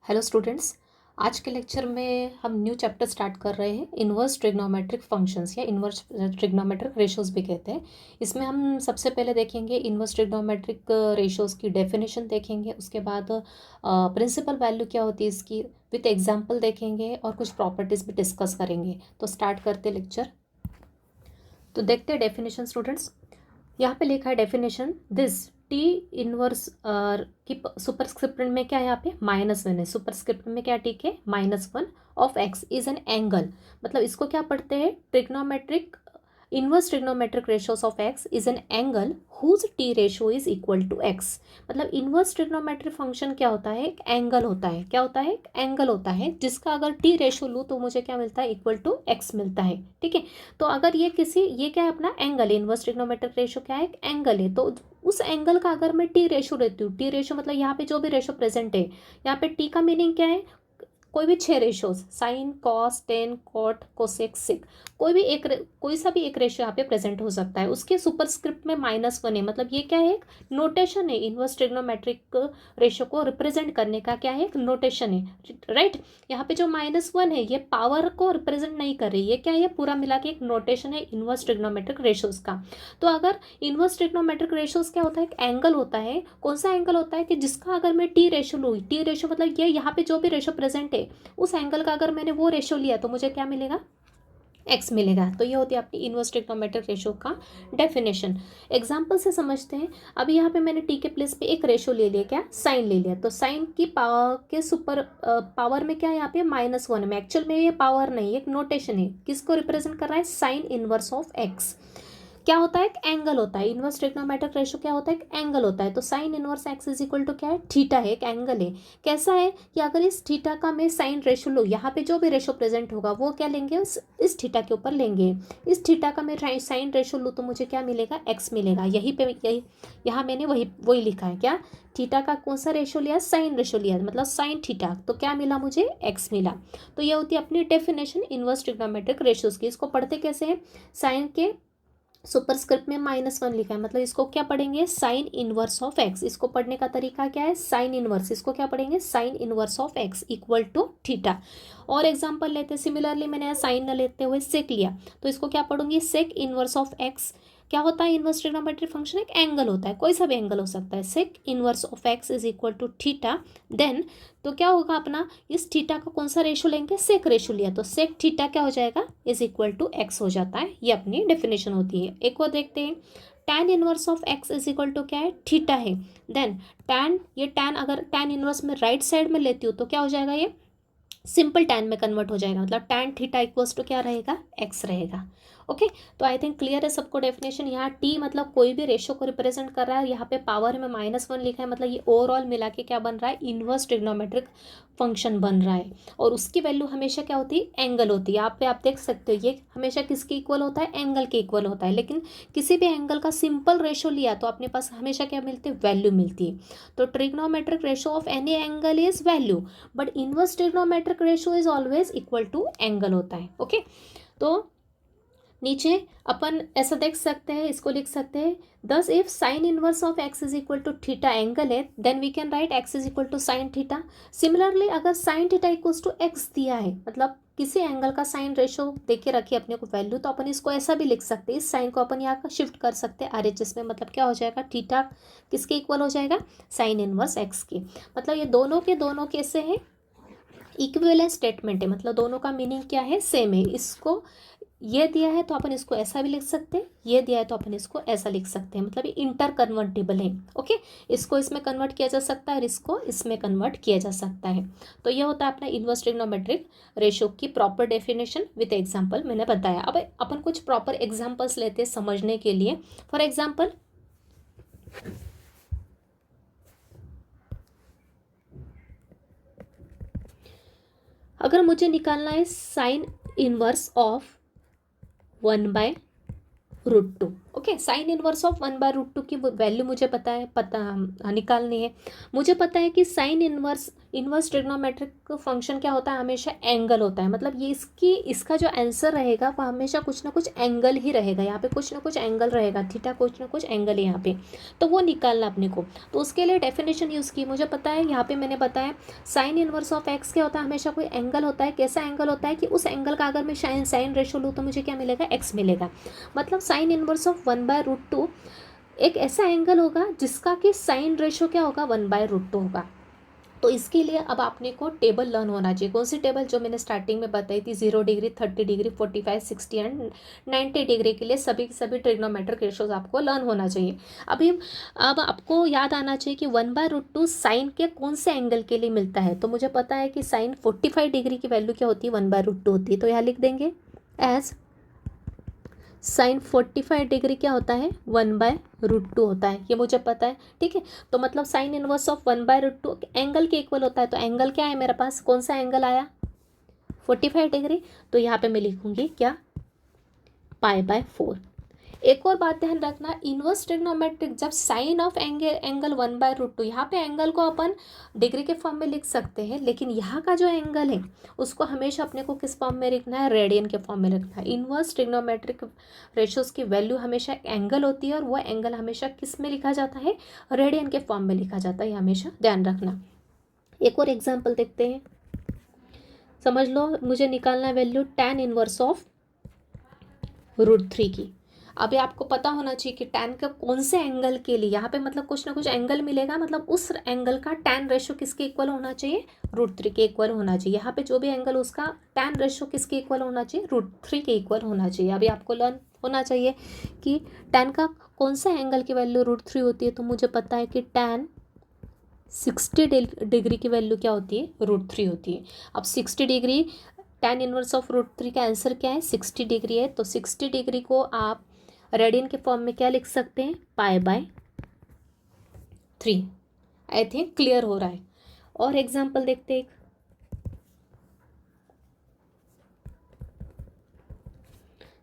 Hello students. आज के lecture में हम न्यू चैप्टर स्टार्ट कर रहे हैं, इन्वर्स ट्रिग्नोमेट्रिक फंक्शंस या इन्वर्स ट्रिग्नोमेट्रिक रेशोज़ भी कहते हैं। इसमें हम सबसे पहले देखेंगे इन्वर्स ट्रिग्नोमेट्रिक रेशोज़ की डेफिनेशन देखेंगे, उसके बाद प्रिंसिपल वैल्यू क्या होती है इसकी विथ एग्जांपल देखेंगे और कुछ प्रॉपर्टीज़ भी डिस्कस करेंगे। तो स्टार्ट करते लेक्चर। तो देखते हैं डेफिनेशन स्टूडेंट्स। यहाँ पे लिखा है डेफिनेशन, दिस टी इनवर्स की सुपरस्क्रिप्ट में क्या है, यहाँ पे -1 है। सुपरस्क्रिप्ट में क्या टी के -1 of x is an angle. मतलब इसको क्या पढ़ते हैं, trigonometric inverse trigonometric ratios of x is an angle whose T ratio is equal to X. मतलब इनवर्स ट्रिग्नोमेट्रिक फंक्शन क्या होता है, एक एंगल होता है। क्या होता है, एक एंगल होता है जिसका अगर टी रेशियो लूँ तो मुझे क्या मिलता है, इक्वल टू एक्स मिलता है। ठीक है, तो अगर ये क्या है अपना एंगल, इनवर्स ट्रिग्नोमेट्रिक रेशियो क्या है, एक एंगल है। तो उस एंगल का अगर मैं टी रेशियो लेती हूँ, टी रेशियो मतलब यहाँ पे जो भी रेशियो प्रेजेंट है, यहाँ पे टी का मीनिंग क्या है, कोई भी 6 ratios, sine, cos, tan, cot, cosec, sec, कोई सा भी एक रेशियो यहाँ पे प्रेजेंट हो सकता है। उसके सुपरस्क्रिप्ट में -1 है। मतलब ये क्या है, एक नोटेशन है। इनवर्स ट्रिग्नोमेट्रिक रेशियो को रिप्रेजेंट करने का क्या है, एक नोटेशन है। राइट, यहाँ पे जो -1 है ये पावर को रिप्रेजेंट नहीं कर रही है। क्या है, पूरा मिला के एक नोटेशन है इनवर्स ट्रिग्नोमेट्रिक रेशियोज का। तो अगर इनवर्स ट्रिग्नोमेट्रिक रेशियोज क्या होता है, एक एंगल होता है। कौन सा एंगल होता है कि जिसका अगर मैं टी रेशियो लूँ, टी रेशियो मतलब ये यहाँ पे जो भी रेशियो प्रेजेंट है उस एंगल का अगर मैंने वो रेशियो लिया तो मुझे क्या मिलेगा, एक्स मिलेगा। तो ये होती है अपनी इनवर्स ट्रिग्नोमेट्रिक रेशियो का डेफिनेशन। एग्जांपल से समझते हैं। अभी यहाँ पे मैंने टी के प्लेस पे एक रेशियो ले लिया, क्या, साइन ले लिया। तो साइन की पावर के सुपर पावर में क्या है, यहाँ पे -1 में। एक्चुअल में ये पावर नहीं, एक नोटेशन है। किसको रिप्रेजेंट कर रहा है, साइन इनवर्स ऑफ एक्स। क्या होता है, एक एंगल होता है। इनवर्स ट्रिग्नोमेट्रिक रेशियो क्या होता है, एक एंगल होता है। तो sine inverse X is equal to क्या है, थीटा है, एक एंगल है। कैसा है कि अगर इस थीटा का मैं साइन रेशियो लूँ, यहाँ पे जो भी रेशियो प्रेजेंट होगा वो क्या लेंगे, इस थीटा के ऊपर लेंगे। इस थीटा का मैं साइन रेशियो लूँ तो मुझे क्या मिलेगा, एक्स मिलेगा। यही यहाँ मैंने वही लिखा है, क्या, थीटा का कौन सा रेशियो लिया, साइन रेशियो लिया, मतलब साइन थीटा। तो क्या मिला मुझे, एक्स मिला। तो ये होती है अपनी डेफिनेशन इनवर्स ट्रिग्नोमेट्रिक रेशियोज की। इसको पढ़ते कैसे हैं, साइन के सुपरस्क्रिप्ट में -1 लिखा है, मतलब इसको क्या पढ़ेंगे, साइन इनवर्स ऑफ एक्स। इसको पढ़ने का तरीका क्या है, साइन इनवर्स। इसको क्या पढ़ेंगे, sine inverse of X equal to theta. और एग्जांपल लेते हैं। सिमिलरली मैंने साइन न लेते हुए सेक लिया, तो इसको क्या पढ़ूंगी, सेक इनवर्स ऑफ एक्स। क्या होता है, इनवर्स ट्रिग्नोमेट्रिक फंक्शन एक एंगल होता है, कोई सा भी एंगल हो सकता है। Sec inverse of x is equal to theta. Then तो क्या होगा अपना, इस थीटा का कौन सा रेशियो लेंगे, सेक रेशियो लिया, तो सेक थीटा क्या हो जाएगा, इज इक्वल टू एक्स हो जाता है। ये अपनी डेफिनेशन होती है। एक और देखते हैं, tan inverse of x is equal to क्या है, थीटा है। देन tan अगर tan इनवर्स में राइट साइड में लेती हूँ तो क्या हो जाएगा, ये सिंपल tan में कन्वर्ट हो जाएगा। मतलब tan थीटा इक्वल्स टू क्या रहेगा, x रहेगा। ओके, तो आई थिंक क्लियर है सबको डेफिनेशन। यहाँ t मतलब कोई भी रेशियो को रिप्रेजेंट कर रहा है। यहाँ पे पावर में -1 लिखा है, मतलब ये ओवरऑल मिला के क्या बन रहा है, इनवर्स ट्रिग्नोमेट्रिक फंक्शन बन रहा है। और उसकी वैल्यू हमेशा क्या होती है, एंगल होती है। यहाँ पे आप देख सकते हो, ये हमेशा किसके इक्वल होता है, एंगल के इक्वल होता है। लेकिन किसी भी एंगल का सिंपल रेशियो लिया तो अपने पास हमेशा क्या मिलती है, वैल्यू मिलती है। तो trigonometric ratio of any angle is value, but inverse trigonometric ratio is always equal to angle होता है। ओके, तो नीचे अपन ऐसा देख सकते हैं, इसको लिख सकते हैं, thus if sine inverse of x is equal to theta angle है, then we can write x is equal to sine theta. Similarly अगर sine theta equals to x दिया है, मतलब किसी एंगल का साइन रेशो देके रखी अपने को वैल्यू, तो अपन इसको ऐसा भी लिख सकते हैं। इस साइन को अपन यहाँ का शिफ्ट कर सकते हैं RHS में। मतलब क्या हो जाएगा, थीटा किसके इक्वल हो जाएगा, साइन इनवर्स एक्स की। मतलब ये दोनों के दोनों कैसे हैं, इक्विवेलेंट स्टेटमेंट है। मतलब दोनों का मीनिंग क्या है, सेम है। इसको ये दिया है तो अपन इसको ऐसा भी लिख सकते हैं, ये दिया है तो अपन इसको ऐसा लिख सकते हैं। मतलब ये इंटर कन्वर्टेबल है। ओके, इसको इसमें कन्वर्ट किया जा सकता है और इसको इसमें कन्वर्ट किया जा सकता है। तो ये होता है अपना इनवर्स ट्रिग्नोमेट्रिक रेशियो की प्रॉपर डेफिनेशन विद एग्जांपल मैंने बताया। अब अपन कुछ प्रॉपर एग्जांपल्स लेते हैं समझने के लिए। फॉर एग्जांपल, अगर मुझे निकालना है sign inverse of 1/√2, okay, sign inverse of 1/√2 की वैल्यू मुझे पता निकालनी है। मुझे पता है कि साइन इनवर्स ट्रिग्नोमेट्रिक फंक्शन क्या होता है, हमेशा एंगल होता है। मतलब ये इसका जो आंसर रहेगा वो हमेशा कुछ ना कुछ एंगल ही रहेगा। यहाँ पे कुछ ना कुछ एंगल रहेगा, थीटा कुछ ना कुछ एंगल है यहाँ पे, तो वो निकालना अपने को। तो उसके लिए डेफिनेशन यूज़ की, मुझे पता है यहाँ पे मैंने बताया साइन इनवर्स ऑफ एक्स क्या होता है, हमेशा कोई एंगल होता है। कैसा एंगल होता है कि उस एंगल का अगर मैं साइन रेशो लूँ तो मुझे क्या मिलेगा, एक्स मिलेगा। मतलब साइन इनवर्स ऑफ 1/√2 एक ऐसा एंगल होगा जिसका कि साइन रेशो क्या होगा, 1/√2 होगा। तो इसके लिए अब आपने को टेबल लर्न होना चाहिए। कौन सी टेबल, जो मैंने स्टार्टिंग में बताई थी, 0 डिग्री, 30 डिग्री, 45, 60 एंड 90 डिग्री के लिए सभी ट्रिग्नोमेट्रिक रेशोज आपको लर्न होना चाहिए। अब आपको याद आना चाहिए कि 1/√2 साइन के कौन से एंगल के लिए मिलता है। तो मुझे पता है कि साइन 45 डिग्री की वैल्यू क्या होती है, 1/√2 होती है। तो यहाँ लिख देंगे एज साइन 45 डिग्री क्या होता है, 1/√2 होता है। ये मुझे पता है, ठीक है। तो मतलब साइन इनवर्स ऑफ 1/√2 एंगल के इक्वल होता है। तो एंगल क्या है मेरे पास, कौन सा एंगल आया, 45 डिग्री। तो यहाँ पे मैं लिखूंगी क्या, π/4। एक और बात ध्यान रखना, इनवर्स ट्रिग्नोमेट्रिक जब साइन ऑफ एंगल 1/√2, यहाँ पे एंगल को अपन डिग्री के फॉर्म में लिख सकते हैं, लेकिन यहाँ का जो एंगल है उसको हमेशा अपने को किस फॉर्म में लिखना है, रेडियन के फॉर्म में लिखना है। इनवर्स ट्रिग्नोमेट्रिक रेशोज की वैल्यू हमेशा एंगल होती है, और वो एंगल हमेशा किस में लिखा जाता है, रेडियन के फॉर्म में लिखा जाता है। ये हमेशा ध्यान रखना। एक और एग्जाम्पल देखते हैं, समझ लो मुझे निकालना है वैल्यू tan इनवर्स ऑफ √3 की। अभी आपको पता होना चाहिए कि tan का कौन से एंगल के लिए, यहाँ पे मतलब कुछ ना कुछ एंगल मिलेगा, मतलब उस एंगल का tan रेशो किसके इक्वल होना चाहिए, √3 के इक्वल होना चाहिए। यहाँ पे जो भी एंगल उसका tan रेशो किसके इक्वल होना चाहिए, √3 के इक्वल होना चाहिए। अभी आपको लर्न होना चाहिए कि tan का कौन सा एंगल की वैल्यू √3 होती है। तो मुझे पता है कि tan 60 डिग्री की वैल्यू क्या होती है, √3 होती है। अब 60 डिग्री, tan इनवर्स ऑफ √3 का आंसर क्या है, 60 डिग्री है। तो 60 डिग्री को आप रेडियन के फॉर्म में क्या लिख सकते हैं, π/3। आई थिंक क्लियर हो रहा है। और एग्जाम्पल देखते हैं,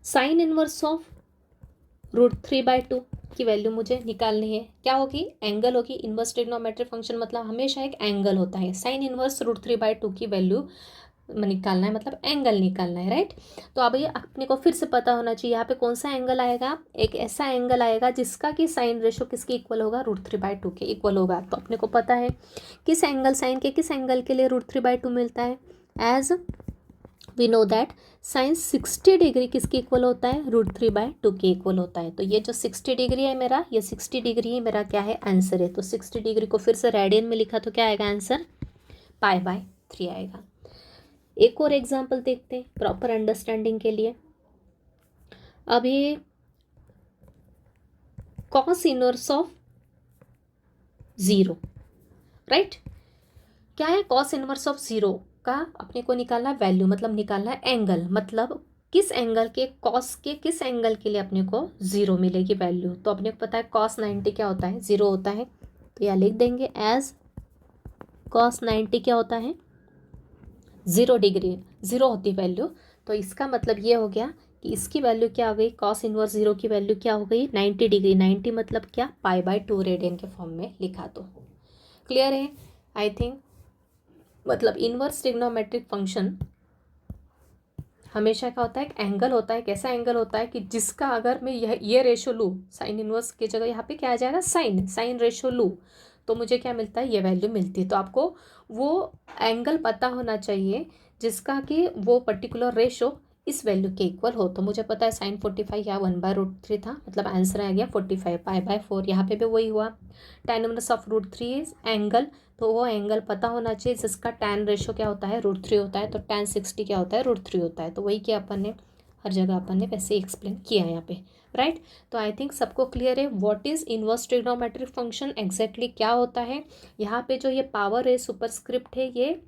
साइन इनवर्स ऑफ √3/2 की वैल्यू मुझे निकालनी है। क्या होगी, एंगल होगी। इनवर्स ट्रिग्नोमेट्रिक फंक्शन मतलब हमेशा एक एंगल होता है। साइन इनवर्स √3/2 की वैल्यू निकालना है, मतलब एंगल निकालना है, राइट। तो अब ये अपने को फिर से पता होना चाहिए यहाँ पे कौन सा एंगल आएगा, एक ऐसा एंगल आएगा जिसका कि साइन रेशो किसके इक्वल होगा, √3/2 के इक्वल होगा। तो अपने को पता है किस एंगल, साइन के किस एंगल के लिए √3/2 मिलता है। As we know that sine 60 degree किसके इक्वल होता है, √3/2 के इक्वल होता है। तो ये जो 60 डिग्री है मेरा, ये 60 डिग्री ही मेरा क्या है, आंसर है। तो 60 डिग्री को फिर से रेडियन में लिखा तो क्या आएगा आंसर, π/3 आएगा। एक और एग्जाम्पल देखते हैं प्रॉपर अंडरस्टैंडिंग के लिए। अभी कॉस इनवर्स ऑफ 0, राइट। क्या है, कॉस इनवर्स ऑफ 0 का अपने को निकालना वैल्यू, मतलब निकालना एंगल, मतलब किस एंगल के, कॉस के किस एंगल के लिए अपने को 0 मिलेगी वैल्यू। तो अपने को पता है कॉस 90 क्या होता है, 0 होता है। तो यहाँ लिख देंगे एज कॉस 90 क्या होता है, 0 डिग्री, 0 होती वैल्यू। तो इसका मतलब ये हो गया कि इसकी वैल्यू क्या हो गई, कॉस इनवर्स 0 की वैल्यू क्या हो गई, 90 डिग्री। 90 मतलब क्या, π/2 रेडियन के फॉर्म में लिखा। तो क्लियर है आई थिंक। मतलब इनवर्स ट्रिग्नोमेट्रिक फंक्शन हमेशा क्या होता है, एक एंगल होता है। कैसा एंगल होता है कि जिसका अगर मैं ये रेशो लूँ, साइन इनवर्स की जगह यहाँ पे क्या आ जाएगा, साइन रेशो लूँ, तो मुझे क्या मिलता है, ये वैल्यू मिलती है। तो आपको वो एंगल पता होना चाहिए जिसका कि वो पर्टिकुलर रेशो इस वैल्यू के इक्वल हो। तो मुझे पता है साइन 45 या 1/√3 था, मतलब आंसर आ गया 45, π/4। यहाँ पे भी वही हुआ, tan इनवर्स ऑफ √3 एंगल, तो वो एंगल पता होना चाहिए जिसका tan रेशो क्या होता है, √3 होता है। तो tan 60 क्या होता है, √3 होता है। तो वही क्या अपन ने हर जगह अपन ने वैसे एक्सप्लेन किया है यहाँ पे, राइट। तो आई थिंक सबको क्लियर है what is inverse trigonometric function exactly क्या होता है। यहाँ पे जो ये पावर है, सुपरस्क्रिप्ट है, ये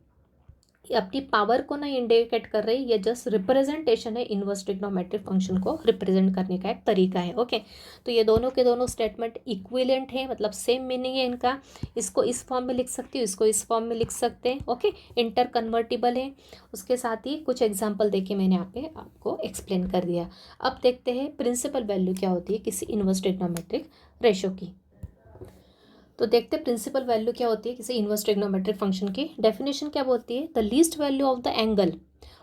अपनी पावर को ना इंडिकेट कर रही, ये जस्ट रिप्रेजेंटेशन है, इन्वर्स ट्रिग्नोमेट्रिक फंक्शन को रिप्रेजेंट करने का एक तरीका है। ओके, तो ये दोनों के दोनों स्टेटमेंट इक्विवेलेंट है, मतलब सेम मीनिंग है इनका। इसको इस फॉर्म में लिख सकती हूँ, इसको इस फॉर्म में लिख सकते हैं। ओके, इंटर कन्वर्टिबल है। उसके साथ ही कुछ एग्जाम्पल देके मैंने यहाँ पे आपको एक्सप्लेन कर दिया। अब देखते हैं प्रिंसिपल वैल्यू क्या होती है किसी इन्वर्स ट्रिग्नोमेट्रिक रेशो की। तो देखते हैं प्रिंसिपल वैल्यू क्या होती है किसी इन्वर्स ट्रिग्नोमेट्रिक फंक्शन की। डेफिनेशन क्या बोलती है, the least value of the angle.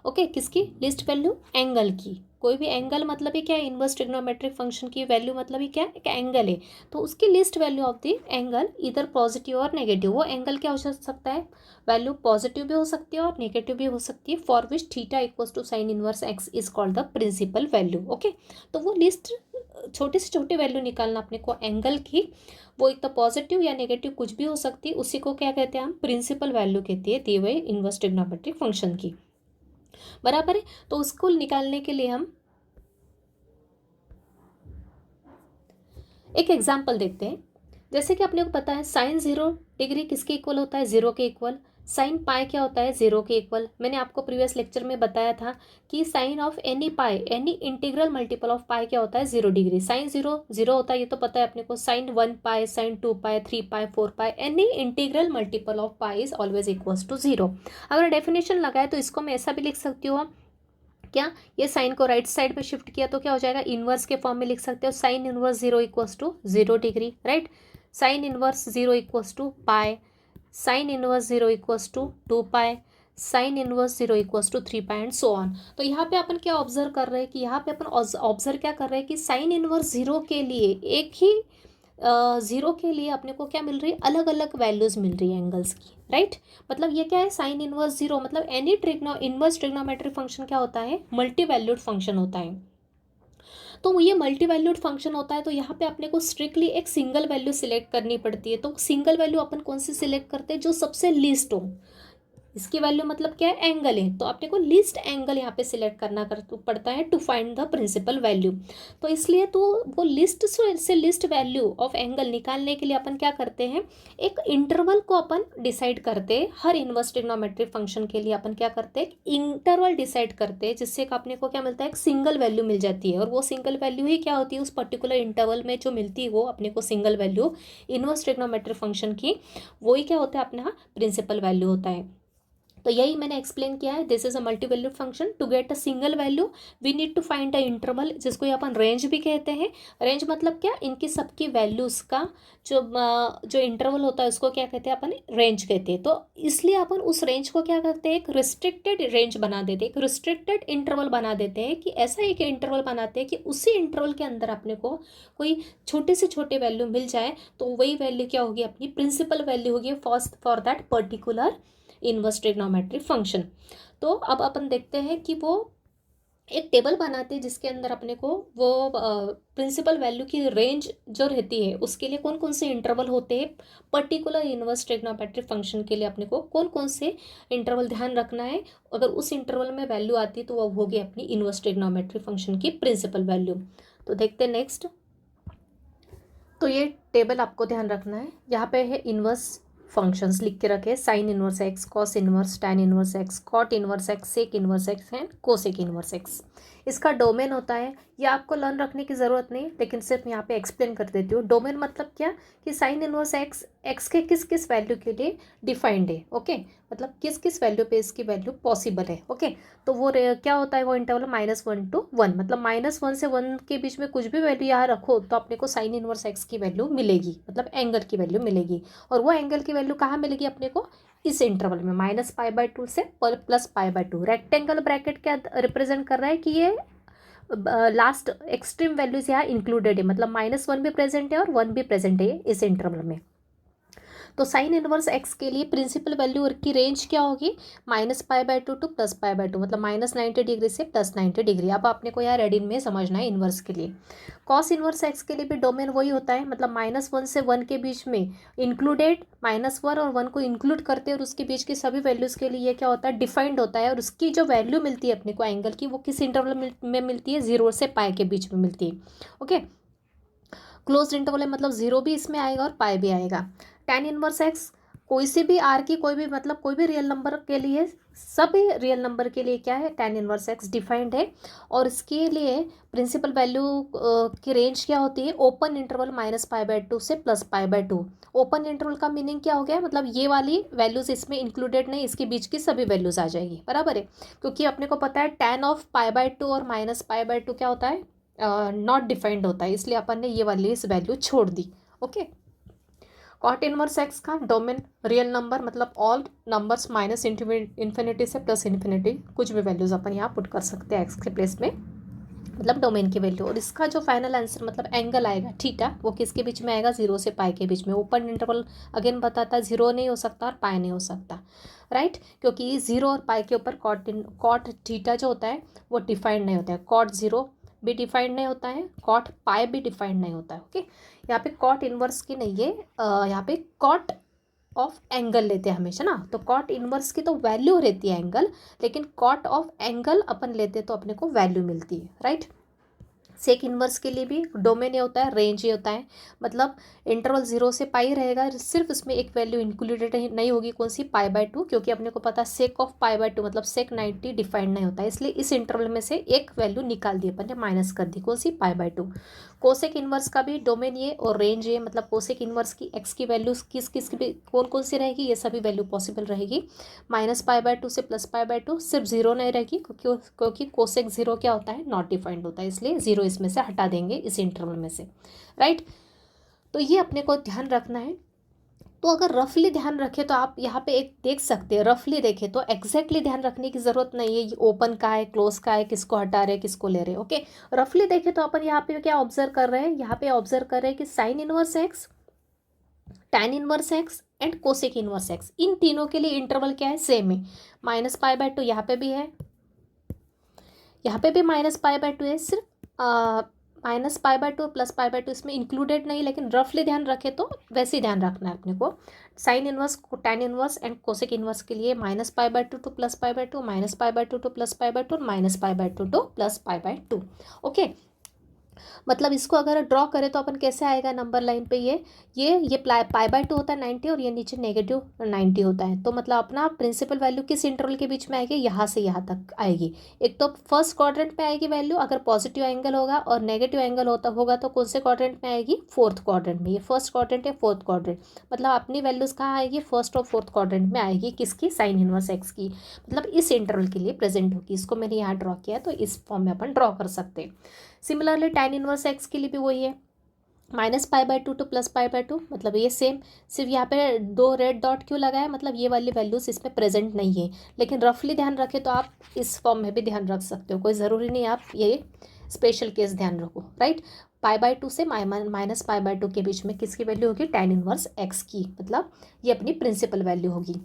Okay, किसकी लीस्ट वैल्यू, एंगल की। कोई भी एंगल मतलब ही क्या है, इन्वर्स ट्रिग्नोमेट्रिक फंक्शन की वैल्यू मतलब ही क्या है, एक एंगल है। तो उसकी least value of the angle इधर पॉजिटिव और नेगेटिव, वो एंगल क्या हो सकता है, वैल्यू पॉजिटिव भी हो सकती है और नेगेटिव भी हो सकती है, for which theta equals to sine inverse X is called the principal value. Okay, तो वो लिस्ट छोटे से छोटे वैल्यू निकालना अपने को एंगल की, वो एक तो पॉजिटिव या नेगेटिव कुछ भी हो सकती है, उसी को क्या कहते हैं हम, प्रिंसिपल वैल्यू कहती है दिए हुए इन्वर्स ट्रिग्नोमेट्रिक फंक्शन की। बराबर है। तो उसको निकालने के लिए हम एक एग्जाम्पल देखते हैं। जैसे कि अपने को पता है साइन 0 डिग्री किसके इक्वल होता है, 0 के इक्वल। साइन पाई क्या होता है, 0 के इक्वल। मैंने आपको प्रीवियस लेक्चर में बताया था कि sine of any pi, any integral multiple of pi क्या होता है, 0 डिग्री। साइन 0 होता है, ये तो पता है अपने को। Sine 1 pi, sine 2 pi, 3 pi, 4 pi, any integral multiple of pi is always equals to 0। अगर डेफिनेशन लगाए तो इसको मैं ऐसा भी लिख सकती हूँ क्या, ये साइन को राइट साइड पे शिफ्ट किया तो क्या हो जाएगा, इनवर्स के फॉर्म में लिख सकते हो। Sine inverse 0 equals to 0 degree, right. Sine inverse 0 equals to pi, sine inverse 0 equals to 2 pi, sine inverse 0 equals to 3 pi and so on. तो यहाँ पे अपन क्या ऑब्जर्व कर रहे हैं कि यहाँ पे अपन ऑब्जर्व क्या कर रहे हैं कि साइन इनवर्स 0 के लिए एक ही 0 के लिए अपने को क्या मिल रही है, अलग अलग वैल्यूज मिल रही है एंगल्स की, राइट। मतलब ये क्या है, साइन इनवर्स 0 मतलब एनी इनवर्स ट्रिग्नोमेट्रिक फंक्शन क्या होता है, मल्टी वैल्यूड फंक्शन होता है। तो ये मल्टी वैल्यूड फंक्शन होता है, तो यहाँ पे अपने को स्ट्रिक्टली एक सिंगल वैल्यू सिलेक्ट करनी पड़ती है। तो सिंगल वैल्यू अपन कौन सी सिलेक्ट करते हैं, जो सबसे लीस्ट हो। इसकी वैल्यू मतलब क्या है, एंगल है, तो आपने को लीस्ट एंगल यहाँ पे सिलेक्ट करना पड़ता है to find the principal value. तो इसलिए तो वो लिस्ट से लिस्ट वैल्यू ऑफ एंगल निकालने के लिए अपन क्या करते हैं, एक इंटरवल को अपन डिसाइड करते हैं। हर इनवर्स ट्रिग्नोमेट्रिक फंक्शन के लिए अपन क्या करते हैं, इंटरवल डिसाइड करते हैं, जिससे अपने को क्या मिलता है, एक सिंगल वैल्यू मिल जाती है। और वो सिंगल वैल्यू ही क्या होती है, उस पर्टिकुलर इंटरवल में जो मिलती है वो अपने को single value inverse trigonometric function की, वही क्या होता है, अपना प्रिंसिपल वैल्यू होता है। तो यही मैंने एक्सप्लेन किया है, this is a multi valued function. To get a single value we need to find a interval, जिसको अपन रेंज भी कहते हैं। रेंज मतलब क्या, इनकी सबकी वैल्यूज का जो इंटरवल होता है उसको क्या कहते हैं, अपन रेंज कहते हैं। तो इसलिए अपन उस रेंज को क्या करते हैं, एक रिस्ट्रिक्टेड रेंज बना देते हैं, एक रिस्ट्रिक्टेड इंटरवल बना देते हैं, कि ऐसा एक इंटरवल बनाते हैं कि उसी इंटरवल के अंदर अपने को कोई छोटे से छोटे वैल्यू मिल जाए, तो वही वैल्यू क्या होगी, अपनी प्रिंसिपल वैल्यू होगी for that particular inverse trigonometric function. तो अब अपन देखते हैं कि वो एक टेबल बनाते हैं जिसके अंदर अपने को वो प्रिंसिपल वैल्यू की रेंज जो रहती है उसके लिए कौन कौन से इंटरवल होते हैं, पर्टिकुलर इनवर्स ट्रिग्नोमेट्रिक फंक्शन के लिए अपने को कौन कौन से इंटरवल ध्यान रखना है। अगर उस इंटरवल में वैल्यू आती है तो वो होगी अपनी इनवर्स ट्रिग्नोमेट्रिक फंक्शन की प्रिंसिपल वैल्यू। तो देखते हैं नेक्स्ट। तो ये टेबल आपको ध्यान रखना है, यहाँ पे है इनवर्स फंक्शंस लिख के रखे, sine inverse x, cos inverse, tan inverse x, cot inverse x, sec inverse x and cosec inverse x. इसका डोमेन होता है, ये आपको लर्न रखने की ज़रूरत नहीं, लेकिन सिर्फ यहाँ पे एक्सप्लेन कर देती हूँ। डोमेन मतलब क्या, कि साइन इनवर्स एक्स एक्स के किस किस वैल्यू के लिए डिफाइंड है। ओके, मतलब किस किस वैल्यू पे इसकी वैल्यू पॉसिबल है। ओके, तो वो क्या होता है, वो इंटरवल -1 to 1, मतलब -1 से 1 के बीच में कुछ भी वैल्यू यहाँ रखो तो अपने को साइन इनवर्स एक्स की वैल्यू मिलेगी, मतलब एंगल की वैल्यू मिलेगी। और वो एंगल की वैल्यू कहाँ मिलेगी अपने को, इस इंटरवल में -π/2 से +π/2। रेक्टेंगल ब्रैकेट क्या रिप्रेजेंट कर रहा है, कि ये लास्ट एक्सट्रीम वैल्यूज यहाँ इंक्लूडेड है, मतलब -1 भी प्रेजेंट है और 1 भी प्रेजेंट है इस इंटरवल में। तो साइन इनवर्स एक्स के लिए प्रिंसिपल वैल्यू की रेंज क्या होगी, -π/2 to +π/2, मतलब -90 डिग्री से +90 डिग्री। अब आपने को यहाँ रेडियन में समझना है इनवर्स के लिए। कॉस इनवर्स एक्स के लिए भी डोमेन वही होता है, मतलब -1 से 1 के बीच में इंक्लूडेड, -1 और 1 को इंक्लूड करते हैं और उसके बीच की सभी वैल्यूज़ के लिए क्या होता है, डिफाइंड होता है। और उसकी जो वैल्यू मिलती है अपने को एंगल की, वो किस इंटरवल में मिलती है, 0 से π के बीच में मिलती है। ओके, क्लोज इंटरवल है, मतलब 0 भी इसमें आएगा और पाई भी आएगा। टैन इनवर्स एक्स कोई सी भी आर की कोई भी मतलब कोई भी रियल नंबर के लिए, सभी रियल नंबर के लिए क्या है, tan इनवर्स एक्स डिफाइंड है। और इसके लिए प्रिंसिपल वैल्यू की रेंज क्या होती है, ओपन इंटरवल -π/2 से +π/2। ओपन इंटरवल का मीनिंग क्या हो गया, मतलब ये वाली वैल्यूज इसमें इंक्लूडेड नहीं, इसके बीच की सभी वैल्यूज आ जाएगी, बराबर है। क्योंकि अपने को पता है tan ऑफ π/2 और -π/2 क्या होता है, नॉट डिफाइंड होता है, इसलिए अपन ने ये वाली इस वैल्यू छोड़ दी। ओके। कॉट इनवर्स एक्स का डोमेन रियल नंबर, मतलब ऑल नंबर्स माइनस इन्फिनिटी से प्लस इन्फिनिटी, कुछ भी वैल्यूज अपन यहाँ पुट कर सकते हैं एक्स के प्लेस में, मतलब डोमेन की वैल्यू। और इसका जो फाइनल आंसर मतलब एंगल आएगा थीटा, वो किसके बीच में आएगा, 0 से पाई के बीच में। ओपन इंटरवल अगेन बताता है 0 नहीं हो सकता और पाई नहीं हो सकता, राइट। क्योंकि 0 और पाई के ऊपर कॉट थीटा जो होता है वो डिफाइंड नहीं होता है, कॉट 0 भी डिफाइंड नहीं होता है, कॉट पाई भी डिफाइंड नहीं होता है। ओके, यहाँ पे कॉट इनवर्स की नहीं है, यहाँ पे कॉट ऑफ एंगल लेते हैं हमेशा ना, तो कॉट इनवर्स की तो वैल्यू रहती है एंगल, लेकिन कॉट ऑफ एंगल अपन लेते हैं तो अपने को वैल्यू मिलती है, राइट। सेक इनवर्स के लिए भी डोमेन ये होता है, रेंज ये होता है, मतलब इंटरवल 0 से पाई रहेगा, सिर्फ इसमें एक वैल्यू इंक्लूडेड नहीं होगी, कौन सी, π/2, क्योंकि अपने को पता है सेक ऑफ π/2 मतलब सेक 90 डिफाइंड नहीं होता है, इसलिए इस इंटरवल में से एक वैल्यू निकाल दी अपन ने, माइनस कर दी, कौन सी, π/2। कोसेक इनवर्स का भी डोमेन ये और रेंज ये, मतलब कोसेक इनवर्स की एक्स की वैल्यूज किस किस की कौन कौन सी रहेगी, ये सभी वैल्यू पॉसिबल रहेगी, -π/2 से +π/2, सिर्फ 0 नहीं रहेगी, क्योंकि कोसेक 0 क्या होता है, नॉट डिफाइंड होता है, इसलिए 0 इसमें से हटा देंगे इस इंटरवल में से, राइट। तो ये अपने को ध्यान रखना है। तो अगर रफली ध्यान रखें तो आप यहाँ पे एक देख सकते हैं, रफली देखें तो एग्जैक्टली ध्यान रखने की जरूरत नहीं है, ये ओपन का है, क्लोज का है, किसको हटा रहे किसको ले रहे, ओके। रफली देखें तो अपन यहाँ पे क्या ऑब्जर्व कर रहे हैं, यहाँ पे ऑब्जर्व कर रहे हैं कि sine inverse x, tan inverse x and cosec inverse x, इन तीनों के लिए इंटरवल क्या है, सेम है, -π/2, यहाँ पे भी है, यहाँ पे भी -π/2 है, सिर्फ -π/2 +π/2 इसमें इंक्लूडेड नहीं, लेकिन रफली ध्यान रखे तो वैसे ही ध्यान रखना है अपने को। Sine inverse, tan inverse and cosec inverse के लिए -π/2 टू +π/2, -π/2 टू +π/2 और -π/2 टू +π/2, ओके। मतलब इसको अगर ड्रॉ करें तो अपन कैसे आएगा नंबर लाइन पे, ये π/2 होता है 90 और ये नीचे -90 होता है, तो मतलब अपना प्रिंसिपल वैल्यू किस इंटरवल के बीच में आएगी, यहाँ से यहाँ तक आएगी। एक तो फर्स्ट क्वाड्रेंट में आएगी वैल्यू अगर पॉजिटिव एंगल होगा, और नेगेटिव एंगल होगा तो कौन से क्वाड्रेंट में आएगी, फोर्थ क्वाड्रेंट में। ये फर्स्ट क्वाड्रेंट है, फोर्थ क्वाड्रेंट, मतलब अपनी वैल्यूज कहाँ आएगी, फर्स्ट और फोर्थ क्वाड्रेंट में आएगी, किसकी, साइन इनवर्स एक्स की, मतलब इस इंटरवल के लिए प्रेजेंट होगी। इसको मैंने यहाँ ड्रॉ किया तो इस फॉर्म में अपन ड्रॉ कर सकते हैं। सिमिलरली tan इनवर्स एक्स के लिए भी वही है, -π/2 टू +π/2, मतलब ये सेम, सिर्फ यहाँ पे 2 रेड डॉट क्यों लगाया, मतलब ये वाली वैल्यूज इसमें प्रेजेंट नहीं है, लेकिन रफली ध्यान रखें तो आप इस फॉर्म में भी ध्यान रख सकते हो, कोई ज़रूरी नहीं आप ये स्पेशल केस ध्यान रखो, राइट। π/2 से -π/2 के बीच में किसकी वैल्यू होगी, tan इनवर्स एक्स की, मतलब ये अपनी प्रिंसिपल वैल्यू होगी।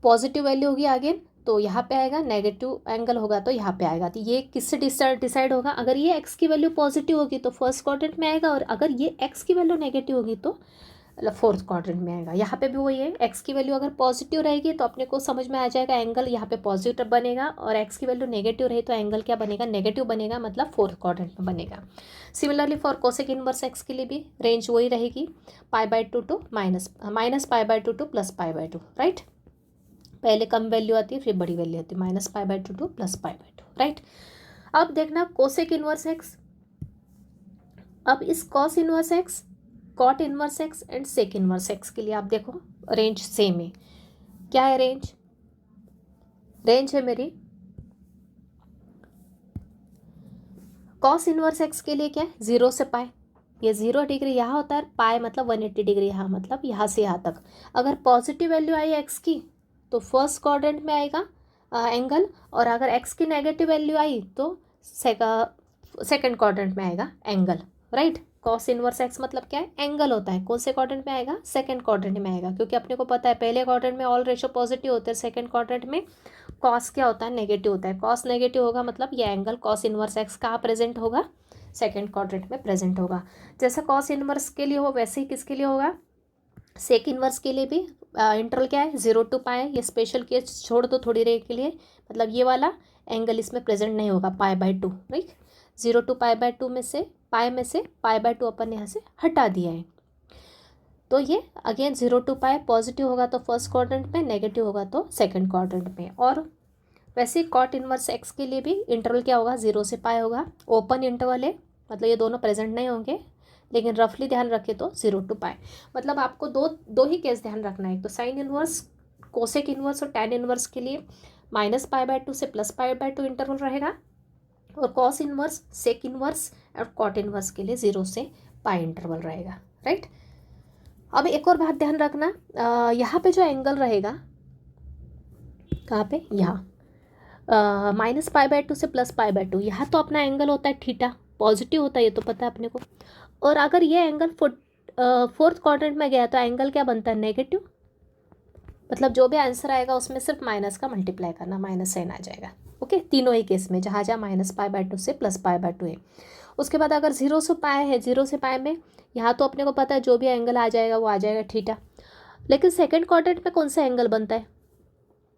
पॉजिटिव वैल्यू होगी आगे तो यहाँ पे आएगा, नेगेटिव एंगल होगा तो यहाँ पे आएगा, तो ये किससे डिसाइड होगा, अगर ये एक्स की वैल्यू पॉजिटिव होगी तो फर्स्ट क्वाड्रेंट में आएगा, और अगर ये एक्स की वैल्यू नेगेटिव होगी तो फोर्थ क्वाड्रेंट में आएगा। यहाँ पे भी वही है, एक्स की वैल्यू अगर पॉजिटिव रहेगी तो अपने को समझ में आ जाएगा एंगल यहाँ पे पॉजिटिव बनेगा, और एक्स की वैल्यू नेगेटिव रही तो एंगल क्या बनेगा, नेगेटिव बनेगा, मतलब फोर्थ क्वाड्रेंट में बनेगा। Similarly for cosec inverse x के लिए भी रेंज वही रहेगी, π/2 टू -π/2 टू +π/2, राइट। पहले कम वैल्यू आती है फिर बड़ी वैल्यू आती है, -π/2 टू +π/2, राइट। अब देखना कोसेक इनवर्स एक्स, अब इस cos inverse x, cot inverse x and sec inverse x के लिए आप देखो रेंज सेम है, क्या है रेंज, रेंज है मेरी कॉस इनवर्स एक्स के लिए क्या है, 0 से पाई, ये 0 डिग्री यहाँ होता है, पाई मतलब 180 डिग्री यहाँ, मतलब यहाँ से यहाँ तक। अगर पॉजिटिव वैल्यू आई एक्स की तो फर्स्ट क्वाड्रेंट में आएगा एंगल, और अगर एक्स की नेगेटिव वैल्यू आई तो सेकंड क्वाड्रेंट में आएगा angle, right. Cos inverse x मतलब क्या है, एंगल होता है, कौन से क्वाड्रेंट में आएगा, सेकंड क्वाड्रेंट में आएगा, क्योंकि अपने को पता है पहले क्वाड्रेंट में ऑल रेशो पॉजिटिव होते हैं, सेकंड क्वाड्रेंट में कॉस क्या होता है, नेगेटिव होता है। कॉस नेगेटिव होगा मतलब ये एंगल कॉस इनवर्स एक्स कहाँ प्रेजेंट होगा, सेकंड क्वाड्रेंट में प्रेजेंट होगा। जैसा कॉस इनवर्स के लिए हो वैसे ही किसके लिए होगा, सेक इनवर्स के लिए भी इंटरवल क्या है, 0 टू पाई, ये स्पेशल केस छोड़ दो थोड़ी देर के लिए, मतलब ये वाला एंगल इसमें प्रेजेंट नहीं होगा, π/2, राइट। 0 टू π/2 में से पाई में से π/2 अपन यहाँ से हटा दिया है। तो ये अगेन 0 to पाई, पॉजिटिव होगा तो फर्स्ट क्वाड्रेंट में, नेगेटिव होगा तो सेकंड क्वाड्रेंट में। और वैसे कॉट इनवर्स एक्स के लिए भी इंटरवल क्या होगा, 0 से पाई होगा, ओपन इंटरवल है, मतलब ये दोनों प्रेजेंट नहीं होंगे, लेकिन रफली ध्यान रखें तो 0 to पाई। मतलब आपको दो ही केस ध्यान रखना है, तो साइन इनवर्स, कोसेक इनवर्स और टैन इनवर्स के लिए -π/2 से +π/2 इंटरवल रहेगा, और कॉस इनवर्स, सेक इनवर्स और कॉट इनवर्स के लिए 0 से पाई इंटरवल रहेगा, राइट। अब एक और बात ध्यान रखना, यहाँ पे जो एंगल रहेगा, कहाँ पे, यहाँ -π/2 से +π/2, यहाँ तो अपना एंगल होता है थीटा, पॉजिटिव होता है, ये तो पता है अपने को। और अगर ये एंगल फोर्थ क्वाड्रेंट में गया तो एंगल क्या बनता है, नेगेटिव। मतलब जो भी आंसर आएगा उसमें सिर्फ माइनस का मल्टीप्लाई करना, माइनस साइन आ जाएगा। ओके, तीनों ही केस में, जहाँ जहाँ -π/2 से +π/2 है। उसके बाद अगर 0 से पाई है, 0 से पाई में यहाँ तो अपने को पता है जो भी एंगल आ जाएगा वो आ जाएगा थीटा। लेकिन सेकंड क्वाड्रेंट में कौन सा एंगल बनता है,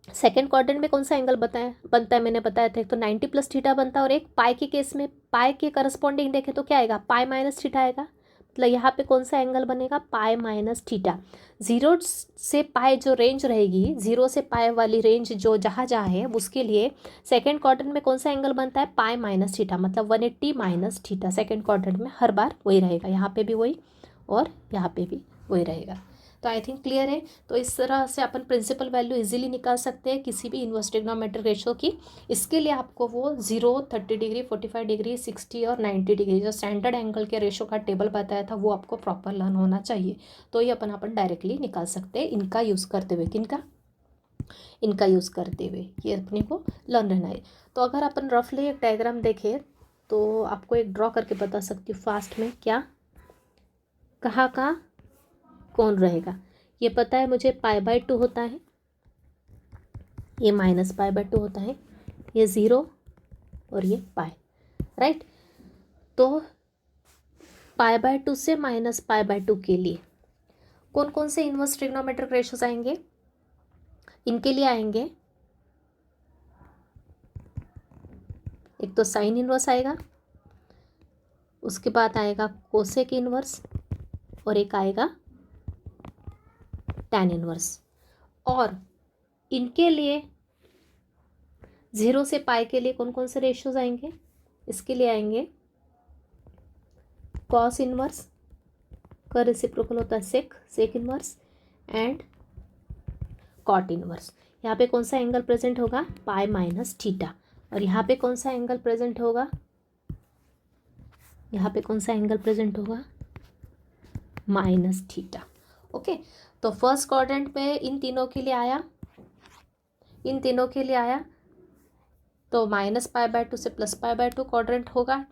सेकंड क्वाड्रेंट में कौन सा एंगल बनता है मैंने बताया था, एक तो 90 + थीटा बनता है, और एक पाई के केस में पाई के करस्पॉन्डिंग देखें तो क्या आएगा, पाई माइनस थीटा आएगा। मतलब यहाँ पे कौन सा एंगल बनेगा, पाई माइनस थीटा। 0 से पाई जो रेंज रहेगी, 0 से पाई वाली रेंज जो जहाँ जहाँ है, उसके लिए सेकंड क्वाड्रेंट में कौन सा एंगल बनता है, पाई माइनस थीटा, मतलब 180 माइनस थीटा। सेकंड क्वाड्रेंट में हर बार वही रहेगा, यहाँ पे भी वही और यहाँ पे भी वही रहेगा। तो आई थिंक क्लियर है। तो इस तरह से अपन प्रिंसिपल वैल्यू इजीली निकाल सकते हैं किसी भी इनवर्स ट्रिग्नोमेट्रिक रेशो की। इसके लिए आपको वो 0, 30 डिग्री, 45 डिग्री, 60 और 90 डिग्री जो स्टैंडर्ड एंगल के रेशो का टेबल बताया था वो आपको प्रॉपर लर्न होना चाहिए। तो ये अपन डायरेक्टली निकाल सकते हैं इनका यूज़ करते हुए। किनका, इनका यूज़ करते हुए ये अपने को लर्न रहना है। तो अगर अपन रफली एक डायग्राम देखें तो आपको एक ड्रॉ करके बता सकती हूँ फास्ट में, क्या कहाँ कहाँ कौन रहेगा। ये पता है मुझे π/2 होता है, ये -π/2 होता है, ये 0 और ये पाई, राइट। तो π/2 से -π/2 के लिए कौन कौन से इनवर्स ट्रिग्नोमेट्रिक रेशोज आएंगे, इनके लिए आएंगे, एक तो साइन इनवर्स आएगा, उसके बाद आएगा कोसेक इनवर्स, और एक आएगा टैन इनवर्स। और इनके लिए 0 से पाई के लिए कौन कौन से रेशियोज आएंगे, इसके लिए आएंगे कॉस इनवर्स का रेसिप्रोकल होता है sec inverse, and cot inverse. यहाँ पे कौन सा एंगल प्रेजेंट होगा, पाई माइनस थीटा। और यहाँ पे कौन सा एंगल प्रेजेंट होगा, यहाँ पे कौन सा एंगल प्रेजेंट होगा, माइनस थीटा। ओके, तो फर्स्ट क्वाड्रेंट में इन तीनों के लिए आया, इन तीनों के लिए आया, तो -π/2 से +π/2 क्वाड्रेंट होगा,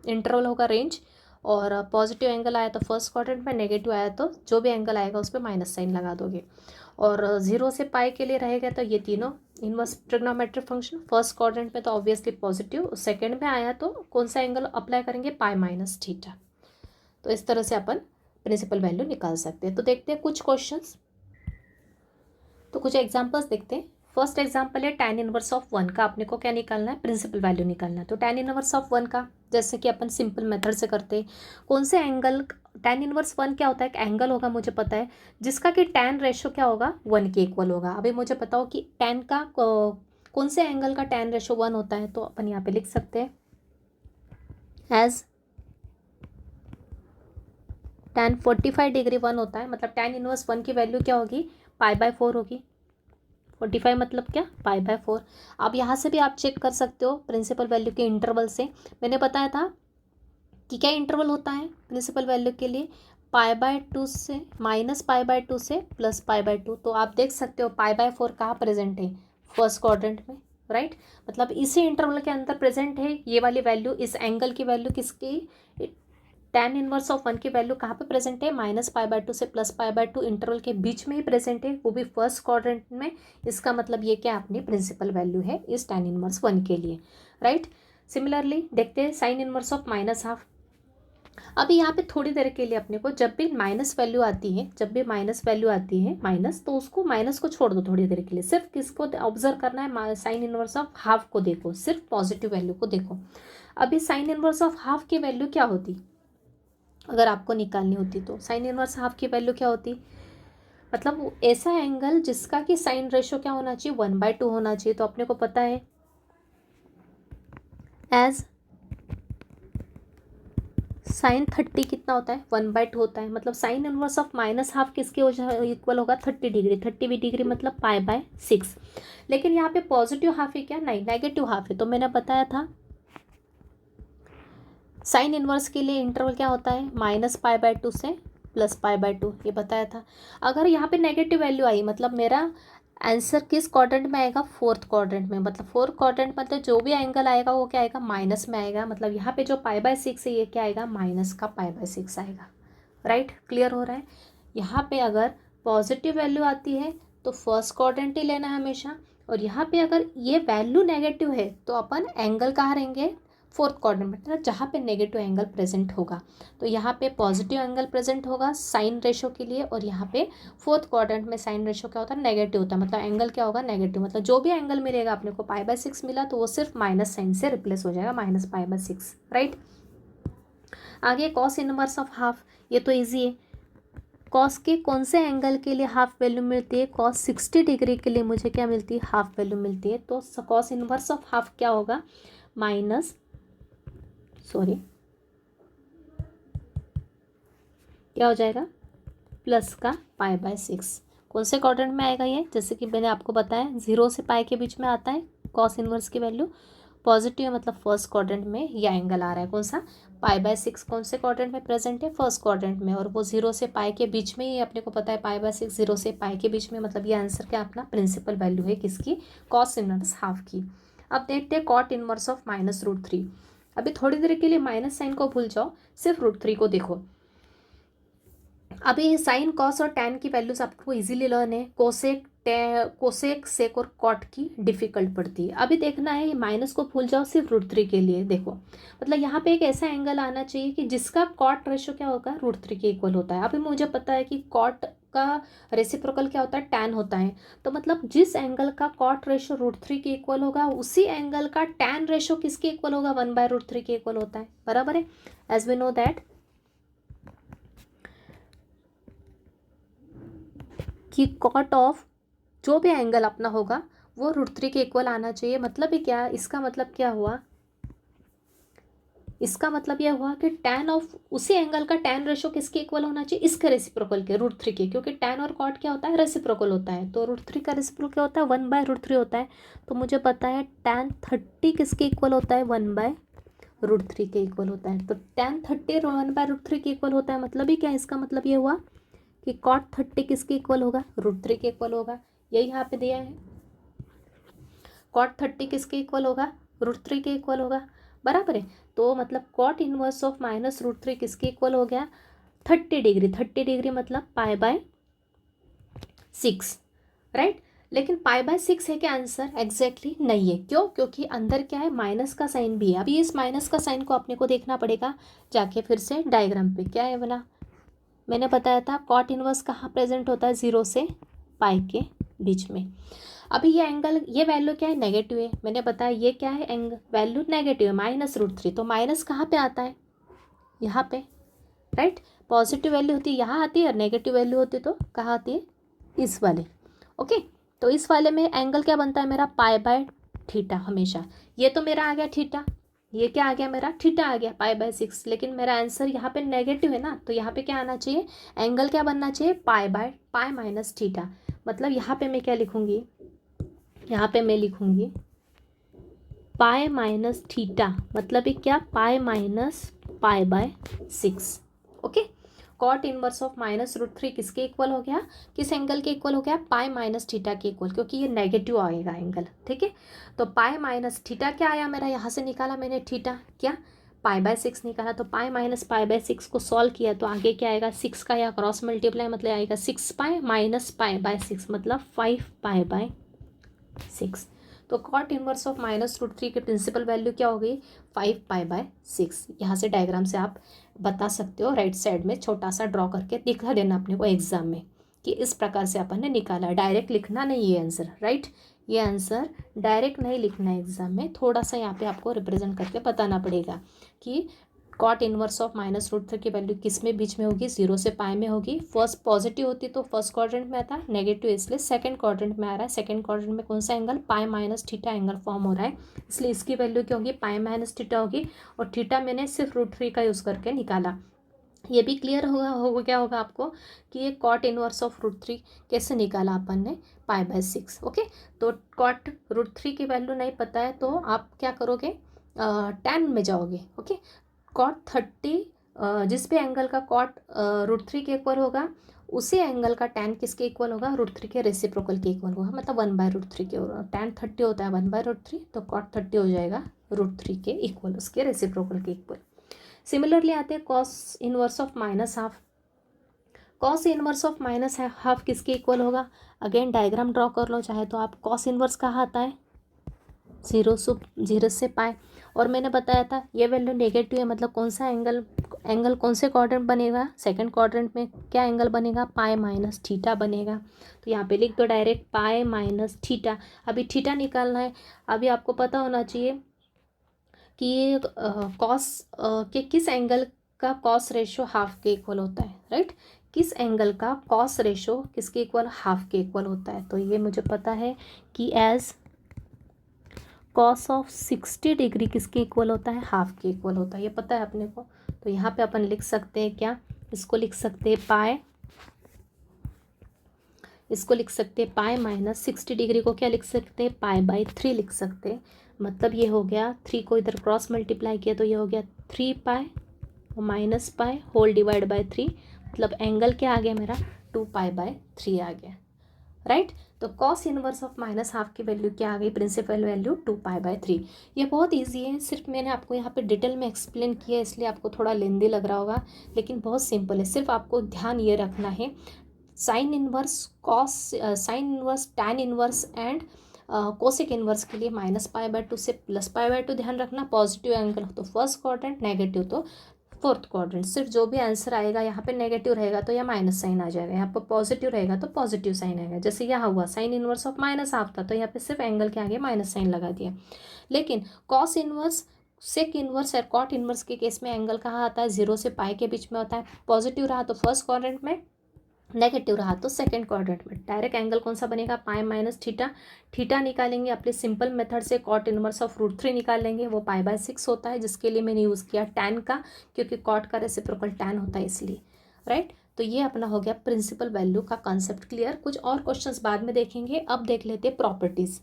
इंटरवल होगा रेंज। और पॉजिटिव एंगल आया तो फर्स्ट क्वाड्रेंट में, नेगेटिव आया तो जो भी एंगल आएगा उस पर माइनस साइन लगा दोगे। और 0 से पाई के लिए रहेगा तो ये तीनों inverse trigonometric function, first quadrant में तो ऑब्वियसली पॉजिटिव, सेकेंड में आया तो कौन सा एंगल अप्लाई करेंगे, पाई माइनस थीटा। तो इस तरह से अपन प्रिंसिपल वैल्यू निकाल सकते हैं। तो देखते हैं कुछ क्वेश्चंस, तो कुछ एग्जांपल्स देखते हैं। फर्स्ट एग्जांपल है tan इनवर्स ऑफ 1 का, अपने को क्या निकालना है, प्रिंसिपल वैल्यू निकालना है। तो tan इनवर्स ऑफ 1 का जैसे कि अपन सिंपल मेथड से करते हैं, कौन से एंगल, tan इनवर्स 1 क्या होता है, एक एंगल होगा मुझे पता है, जिसका कि tan रेशो क्या होगा, 1 के इक्वल होगा। अभी मुझे बताओ कि tan का कौन से एंगल का tan रेशो 1 होता है, तो अपन यहाँ पे लिख सकते हैं एज tan 45 डिग्री 1 होता है। मतलब tan इनवर्स 1 की वैल्यू क्या होगी, π/4 होगी। 45 मतलब क्या, π/4। अब यहाँ से भी आप चेक कर सकते हो प्रिंसिपल वैल्यू के इंटरवल से। मैंने बताया था कि क्या इंटरवल होता है प्रिंसिपल वैल्यू के लिए, π/2 से -π/2 से +π/2। तो आप देख सकते हो π/4 कहाँ प्रेजेंट है, फर्स्ट क्वाड्रेंट में, राइट। मतलब इसी इंटरवल के अंदर प्रेजेंट है ये वाली वैल्यू, इस एंगल की वैल्यू किसकी, tan इनवर्स ऑफ 1 की वैल्यू कहाँ पे प्रेजेंट है, -π/2 से +π/2 इंटरवल के बीच में ही प्रेजेंट है, वो भी फर्स्ट क्वाड्रेंट में। इसका मतलब ये क्या अपनी प्रिंसिपल वैल्यू है इस tan इनवर्स 1 के लिए, राइट। सिमिलरली देखते हैं साइन इनवर्स ऑफ -½ अभी यहाँ पे थोड़ी देर के लिए अपने को जब भी माइनस वैल्यू आती है, जब भी माइनस वैल्यू आती है माइनस, तो उसको माइनस को छोड़ दो थोड़ी देर के लिए, सिर्फ किसको ऑब्जर्व करना है, साइन इनवर्स ऑफ हाफ को देखो, सिर्फ पॉजिटिव वैल्यू को देखो। अभी साइन इनवर्स ऑफ हाफ की वैल्यू क्या होती, अगर आपको निकालनी होती तो साइन इनवर्स हाफ की वैल्यू क्या होती, मतलब वो ऐसा एंगल जिसका कि साइन रेशो क्या होना चाहिए, 1/2 होना चाहिए। तो अपने को पता है एज साइन 30 कितना होता है, 1/2 होता है। मतलब sign inverse of minus half किसके इक्वल होगा, 30 डिग्री। 30 डिग्री मतलब π/6। लेकिन यहाँ पे पॉजिटिव हाफ है क्या, नहीं, नेगेटिव हाफ है। तो मैंने बताया था साइन इनवर्स के लिए इंटरवल क्या होता है, -π/2 से +π/2, ये बताया था। अगर यहाँ पे नेगेटिव वैल्यू आई मतलब मेरा आंसर किस क्वाड्रेंट में आएगा, फोर्थ क्वाड्रेंट में। मतलब फोर्थ क्वाड्रेंट मतलब जो भी एंगल आएगा वो क्या आएगा, माइनस में आएगा। मतलब यहाँ पे जो π/6 है ये क्या आएगा, माइनस का π/6 आएगा। राइट, क्लियर हो रहा है। यहाँ पे अगर पॉजिटिव वैल्यू आती है तो फर्स्ट क्वाड्रेंट ही लेना है हमेशा, और यहाँ पे अगर ये वैल्यू नेगेटिव है तो अपन एंगल कहाँ रहेंगे, फोर्थ क्वाड्रेंट में, मतलब जहाँ पे नेगेटिव एंगल प्रेजेंट होगा। तो यहाँ पे पॉजिटिव एंगल प्रेजेंट होगा साइन रेशो के लिए, और यहाँ पे फोर्थ क्वाड्रेंट में साइन रेशो क्या होता है, नेगेटिव होता है। मतलब एंगल क्या होगा, नेगेटिव। मतलब जो भी एंगल मिलेगा अपने को π/6 मिला तो वो सिर्फ माइनस साइन से रिप्लेस हो जाएगा, -π/6। राइट, आगे कॉस इनवर्स ऑफ हाफ, ये तो ईजी है। कॉस के कौन से एंगल के लिए हाफ वैल्यू मिलती है, कॉस 60 डिग्री के लिए मुझे क्या मिलती है, हाफ वैल्यू मिलती है। तो कॉस इनवर्स ऑफ हाफ क्या होगा, क्या हो जाएगा, प्लस का π/6। कौन से क्वाड्रेंट में आएगा ये, जैसे कि मैंने आपको बताया 0 से π के बीच में आता है कॉस इनवर्स की वैल्यू। पॉजिटिव है मतलब फर्स्ट क्वाड्रेंट में यह एंगल आ रहा है, कौन सा, π/6। कौन से क्वाड्रेंट में प्रेजेंट है, फर्स्ट क्वाड्रेंट में, और वो 0 से π के बीच में ही अपने को पता है, π/6 0 से π के बीच में। मतलब ये आंसर क्या अपना प्रिंसिपल वैल्यू है किसकी, कॉस इनवर्स हाफ की। अब देखते हैं कॉट इनवर्स ऑफ -√3। अभी थोड़ी देर के लिए माइनस साइन को भूल जाओ, सिर्फ √3 को देखो। अभी साइन, कॉस और टैन की वैल्यूज आपको इजीली लर्न है। कोसेक सेक और कॉट की डिफिकल्ट पड़ती है। अभी देखना है, माइनस को भूल जाओ, सिर्फ √3 के लिए देखो। मतलब यहाँ पे एक ऐसा एंगल आना चाहिए कि जिसका कॉट रेशो क्या होगा, √3 के इक्वल होता है। अभी मुझे पता है कि कॉट का रेसिप्रोकल क्या होता है, टैन होता है। तो मतलब जिस एंगल का कॉट रेशो √3 के इक्वल होगा उसी एंगल का टैन रेशो किसके इक्वल होगा, 1/√3 के इक्वल होता है। बराबर है, एज वी नो दैट कि कॉट ऑफ जो भी एंगल अपना होगा वो √3 के इक्वल आना चाहिए। मतलब ही क्या, इसका मतलब क्या हुआ, इसका मतलब यह हुआ कि टैन ऑफ उसी एंगल का टैन रेशो किसके इक्वल होना चाहिए, इसके रेसिप्रोकल के, √3 के। क्योंकि टैन और कॉट क्या होता है, रेसिप्रोकल होता है। तो √3 का रेसिप्रोकल क्या होता है, 1/√3 होता है। तो मुझे पता है टैन 30 किसके इक्वल होता है, 1/√3 के इक्वल होता है। तो टैन 30 1/√3 के इक्वल होता है। मतलब ही क्या, इसका मतलब ये हुआ कि कॉट 30 किसके इक्वल होगा, √3 के इक्वल होगा। यही यहाँ पे दिया है, कॉट 30 किसके इक्वल होगा, √3 के इक्वल होगा। बराबर है। तो मतलब कॉट इनवर्स ऑफ -√3 किसके इक्वल हो गया, 30 डिग्री। 30 डिग्री मतलब π/6। राइट, लेकिन π/6 है क्या आंसर, एग्जैक्टली नहीं है। क्यों, क्योंकि अंदर क्या है, माइनस का साइन भी है। अभी इस माइनस का साइन को अपने को देखना पड़ेगा जाके फिर से डायग्राम पे। क्या है बना, मैंने बताया था कॉट इनवर्स कहाँ प्रेजेंट होता है, 0 से π के बीच में। अभी ये एंगल, ये वैल्यू क्या है, नेगेटिव है। मैंने बताया ये क्या है, एंगल वैल्यू नेगेटिव है, -√3। तो माइनस कहाँ पे आता है, यहाँ पे। राइट, पॉजिटिव वैल्यू होती है यहाँ आती है, और नेगेटिव वैल्यू होती है तो कहाँ आती है, इस वाले। ओके, तो इस वाले में एंगल क्या बनता है मेरा, π/θ हमेशा। ये तो मेरा आ गया थीटा, ये क्या आ गया मेरा, थीटा आ गया, π/6। लेकिन मेरा आंसर यहाँ पे नेगेटिव है ना, तो यहाँ पे क्या आना चाहिए, एंगल क्या बनना चाहिए, π/θ। मतलब यहाँ पे मैं क्या लिखूंगी, यहाँ पे मैं लिखूंगी π-θ। मतलब ये क्या, π-π/6। ओके, कॉट इनवर्स ऑफ -√3 किसके इक्वल हो गया, किस एंगल के इक्वल हो गया, π-θ के इक्वल, क्योंकि ये नेगेटिव आएगा एंगल। ठीक है, तो π-θ क्या आया मेरा, यहाँ से निकाला मैंने थीटा, क्या π/6 निकाला। तो π-π/6 को सॉल्व किया तो आगे क्या आएगा, 6 का या क्रॉस मल्टीप्लाई मतलब आएगा 6π - π/6 मतलब 5π/6। तो कॉट इनवर्स ऑफ -√3 की प्रिंसिपल वैल्यू क्या हो गई, 5π/6। यहाँ से डायग्राम से आप बता सकते हो, राइट साइड में छोटा सा ड्रॉ करके दिखा देना अपने को एग्जाम में कि इस प्रकार से अपन ने निकाला। डायरेक्ट लिखना नहीं ये आंसर, राइट, ये आंसर डायरेक्ट नहीं लिखना है एग्जाम में, थोड़ा सा यहाँ पे आपको रिप्रेजेंट करके बताना पड़ेगा कि कॉट इनवर्स ऑफ -√3 की वैल्यू किस में बीच में होगी, 0 से पाई में होगी। फर्स्ट पॉजिटिव होती तो फर्स्ट क्वाड्रेंट में आता है, नेगेटिव इसलिए सेकंड क्वाड्रेंट में आ रहा है। सेकंड क्वाड्रेंट में कौन सा angle, pi minus theta angle form हो रहा है, इसलिए इसकी वैल्यू क्या होगी, पाई माइनस थीटा होगी। और थीटा मैंने सिर्फ √3 का यूज़ करके निकाला। ये भी क्लियर होगा क्या होगा आपको कि ये कॉट इनवर्स ऑफ √3 कैसे निकाला अपन ने, π/6। ओके, तो कॉट √3 की वैल्यू नहीं पता है तो आप क्या करोगे, tan में जाओगे। ओके, कॉट 30 जिस भी एंगल का कॉट √3 के इक्वल होगा उसी एंगल का tan किसके इक्वल होगा, √3 के रेसिप्रोकल के इक्वल होगा, मतलब 1/√3 के होगा। tan 30 होता है 1/√3, तो कॉट 30 हो जाएगा √3 के इक्वल, उसके रेसिप्रोकल के इक्वल। सिमिलरली आते हैं cos inverse of -1/2। Cos inverse of -1/2 किसके इक्वल होगा, अगेन डायग्राम ड्रॉ कर लो चाहे तो आप। कॉस इनवर्स कहाँ आता है, 0 से पाई। और मैंने बताया था ये वैल्यू नेगेटिव है, मतलब कौन सा एंगल कौन से क्वाड्रेंट बनेगा, सेकंड क्वाड्रेंट में क्या एंगल बनेगा, पाई माइनस थीटा बनेगा। तो यहाँ पे लिख दो डायरेक्ट पाई माइनस थीटा। अभी थीटा निकालना है। अभी आपको पता होना चाहिए कि ये कॉस के किस एंगल का कॉस रेशो हाफ के इक्वल होता है, राइट। किस एंगल का कॉस रेशो किसके इक्वल, हाफ के इक्वल होता है। तो ये मुझे पता है कि एज कॉस ऑफ 60 डिग्री किसके इक्वल होता है, हाफ के इक्वल होता है, ये पता है अपने को। तो यहाँ पे अपन लिख सकते हैं क्या, इसको लिख सकते हैं पाई, इसको लिख सकते हैं पाई माइनस 60 डिग्री को क्या लिख सकते हैं, π/3 लिख सकते हैं। मतलब ये हो गया 3 को इधर क्रॉस मल्टीप्लाई किया तो ये हो गया 3 pi minus pi whole divide by 3, मतलब एंगल क्या आ गया मेरा, 2π/3 आ गया, राइट। तो कॉस इनवर्स ऑफ -1/2 की वैल्यू क्या आ गई, प्रिंसिपल वैल्यू 2π/3। ये बहुत इजी है, सिर्फ मैंने आपको यहाँ पे डिटेल में एक्सप्लेन किया इसलिए आपको थोड़ा लेंदी लग रहा होगा, लेकिन बहुत सिंपल है। सिर्फ आपको ध्यान ये रखना है, sine inverse cos, sine inverse, tan inverse and cosec inverse के लिए -π/2 से +π/2 ध्यान रखना। पॉजिटिव एंगल तो फर्स्ट क्वाड्रेंट, नेगेटिव तो फोर्थ क्वाड्रेंट। सिर्फ जो भी आंसर आएगा यहाँ पे नेगेटिव रहेगा तो यह माइनस साइन आ जाएगा, यहाँ पर पॉजिटिव रहेगा तो पॉजिटिव साइन आएगा। जैसे यहाँ हुआ साइन इनवर्स ऑफ -1/2 था तो यहाँ पे सिर्फ एंगल के आगे माइनस साइन लगा दिया। लेकिन कॉस इनवर्स, सेक इनवर्स और कॉट इनवर्स के केस में एंगल कहाँ आता है, 0 से पाई के बीच में होता है। पॉजिटिव रहा तो फर्स्ट क्वाड्रेंट में, नेगेटिव रहा तो सेकंड क्वाड्रेंट में। डायरेक्ट एंगल कौन सा बनेगा, पाई माइनस थीटा। थीटा निकालेंगे अपने सिंपल मेथड से, कॉट इनवर्स ऑफ √3 निकालेंगे, वो π/6 होता है, जिसके लिए मैंने यूज़ किया टैन का, क्योंकि कॉट का रेसिप्रोकल टैन होता है इसलिए, राइट। तो ये अपना हो गया प्रिंसिपल वैल्यू का कॉन्सेप्ट क्लियर। कुछ और क्वेश्चंस बाद में देखेंगे, अब देख लेते हैं प्रॉपर्टीज़।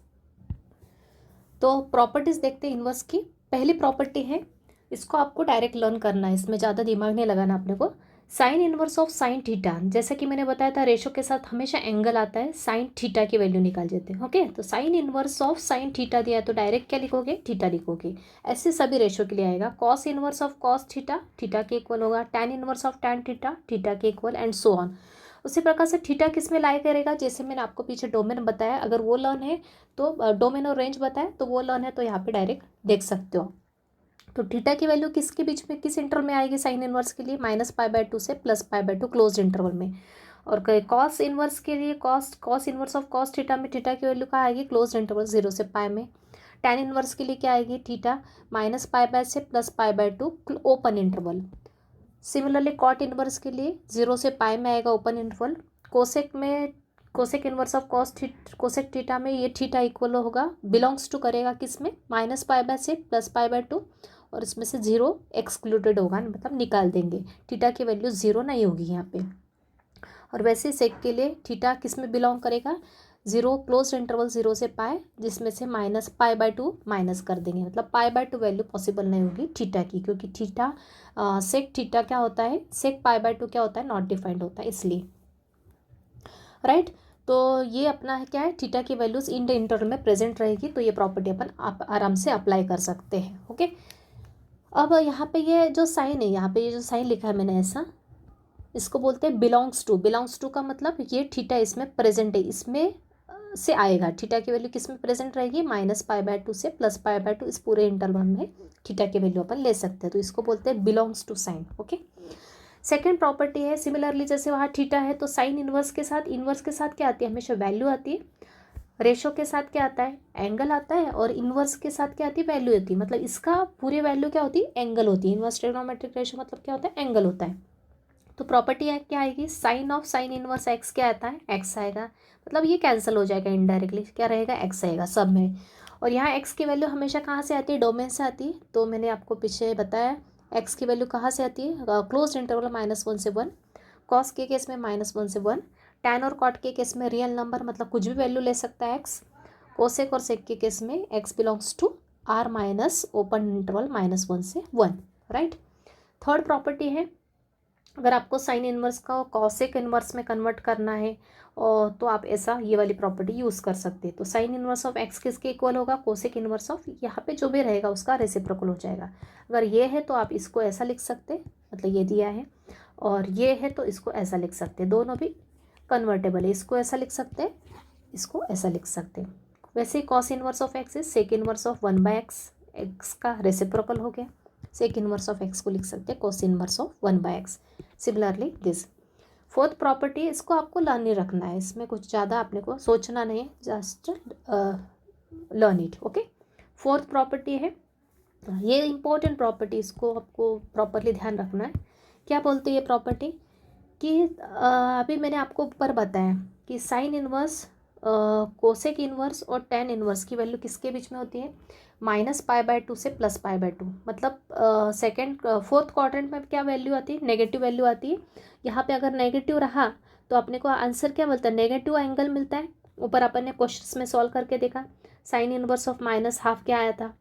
तो प्रॉपर्टीज़ देखते हैं इनवर्स की। पहली प्रॉपर्टी है, इसको आपको डायरेक्ट लर्न करना है, इसमें ज़्यादा दिमाग नहीं लगाना अपने को। Sign inverse of sine theta, जैसे कि मैंने बताया था रेशो के साथ हमेशा एंगल आता है, साइन थीटा की वैल्यू निकाल देते हैं। ओके, तो sine inverse of sine theta दिया है तो डायरेक्ट क्या लिखोगे, थीटा लिखोगे। ऐसे सभी रेशो के लिए आएगा। Cos inverse of cos theta, theta के इक्वल होगा। Tan inverse of tan theta, theta के इक्वल, एंड सो ऑन। उसी प्रकार से थीटा किस में लाई करेगा, जैसे मैंने आपको पीछे डोमेन बताया, अगर वो लर्न है तो डोमेन और रेंज बताया तो वो लर्न है तो यहाँ पे डायरेक्ट देख सकते हो। तो थीटा की वैल्यू किसके बीच में, किस इंटरवल में आएगी साइन इनवर्स के लिए, -π/2 से +π/2 क्लोज इंटरवल में। और कॉस इनवर्स के लिए, cos inverse of cos theta में थीटा की वैल्यू कहाँ आएगी, क्लोज इंटरवल 0 से पाई में। टैन इनवर्स के लिए क्या आएगी, थीटा -π/2 से +π/2 open interval. Similarly cot inverse के लिए 0 से पाई में आएगा ओपन इंटरवल। कोसेक में, cosec inverse of cosec theta में ये थीटा इक्वल होगा, बिलोंग्स टू करेगा किस में, -π/2 से +π/2, और इसमें से 0 एक्सक्लूडेड होगा, मतलब निकाल देंगे, थीटा की वैल्यू 0 नहीं होगी यहाँ पे। और वैसे सेक के लिए थीटा किस में बिलोंग करेगा, 0 क्लोज इंटरवल 0 से पाई, जिसमें से -π/2 माइनस कर देंगे, मतलब π/2 वैल्यू पॉसिबल नहीं होगी थीटा की, क्योंकि थीटा सेक थीटा क्या होता है, सेक π/2 क्या होता है, नॉट डिफाइंड होता है इसलिए, राइट। तो ये अपना है क्या है, थीटा की वैल्यूज इन द इंटरवल में प्रेजेंट रहेगी, तो ये प्रॉपर्टी अपन आप आराम से अप्लाई कर सकते हैं। ओके, अब यहाँ पे ये जो साइन है, यहाँ पे ये जो साइन लिखा है मैंने ऐसा, इसको बोलते हैं बिलोंग्स टू। बिलोंग्स टू का मतलब ये थीटा इसमें प्रेजेंट है, इसमें से आएगा। थीटा की वैल्यू किस में प्रेजेंट रहेगी, -π/2 से +π/2, इस पूरे इंटरवल में थीटा की वैल्यू अपन ले सकते हैं, तो इसको बोलते हैं belongs to sine. Okay, second property है, सिमिलरली जैसे वहाँ थीटा है तो साइन इनवर्स के साथ क्या आती है, हमेशा वैल्यू आती है। रेशो के साथ क्या आता है, एंगल आता है, और इन्वर्स के साथ क्या आती है, वैल्यू होती है। मतलब इसका पूरी वैल्यू क्या होती है, एंगल होती है। इन्वर्स ट्रिग्नोमेट्रिक रेशो मतलब क्या होता है, एंगल होता है। तो प्रॉपर्टी है क्या आएगी, sine of sine inverse x क्या आता है, एक्स आएगा। मतलब ये कैंसिल हो जाएगा इनडायरेक्टली, क्या रहेगा, एक्स आएगा सब में। और यहाँ एक्स की वैल्यू हमेशा कहाँ से आती है, डोमेन से आती है। तो मैंने आपको पीछे बताया एक्स की वैल्यू कहाँ से आती है, क्लोज इंटरवल -1 से 1, कॉस के केस में -1 से 1, टैन और कॉट के केस में रियल नंबर मतलब कुछ भी वैल्यू ले सकता है एक्स, कोसेक और सेक के केस में x belongs to R minus open interval -1 से 1, राइट। थर्ड प्रॉपर्टी है, अगर आपको साइन इनवर्स का कॉसेक इनवर्स में कन्वर्ट करना है और तो आप ऐसा ये वाली प्रॉपर्टी यूज़ कर सकते हैं। तो साइन इनवर्स ऑफ एक्स किसके इक्वल होगा, कोसेक इनवर्स ऑफ, यहाँ पे जो भी रहेगा उसका रेसिप्रोकल हो जाएगा। अगर ये है तो आप इसको ऐसा लिख सकते हैं, मतलब ये दिया है, और ये है तो इसको ऐसा लिख सकते हैं, दोनों भी कन्वर्टेबल है। इसको ऐसा लिख सकते हैं, इसको ऐसा लिख सकते हैं। वैसे cos inverse of x is sec inverse of 1/x, x का रेसिप्रोकल हो गया। सेक इनवर्स ऑफ एक्स को लिख सकते हैं cos inverse of 1/x। Similarly this fourth property, इसको आपको लर्न ही रखना है, इसमें कुछ ज़्यादा आपने को सोचना नहीं है, just learn it, okay. Fourth property है, ये इंपॉर्टेंट प्रॉपर्टी, इसको आपको प्रॉपरली ध्यान रखना है। क्या बोलते हैं ये प्रॉपर्टी कि अभी मैंने आपको ऊपर बताया कि साइन इनवर्स, कोसेक इनवर्स और टेन इनवर्स की वैल्यू किसके बीच में होती है, -π/2 से +π/2। मतलब सेकेंड फोर्थ क्वाड्रेंट में क्या वैल्यू आती है, नेगेटिव वैल्यू आती है। यहाँ पे अगर नेगेटिव रहा तो अपने को आंसर क्या मिलता है, नेगेटिव एंगल मिलता है। ऊपर अपन ने क्वेश्चंस में सॉल्व करके देखा, साइन इनवर्स ऑफ -½ क्या आया था,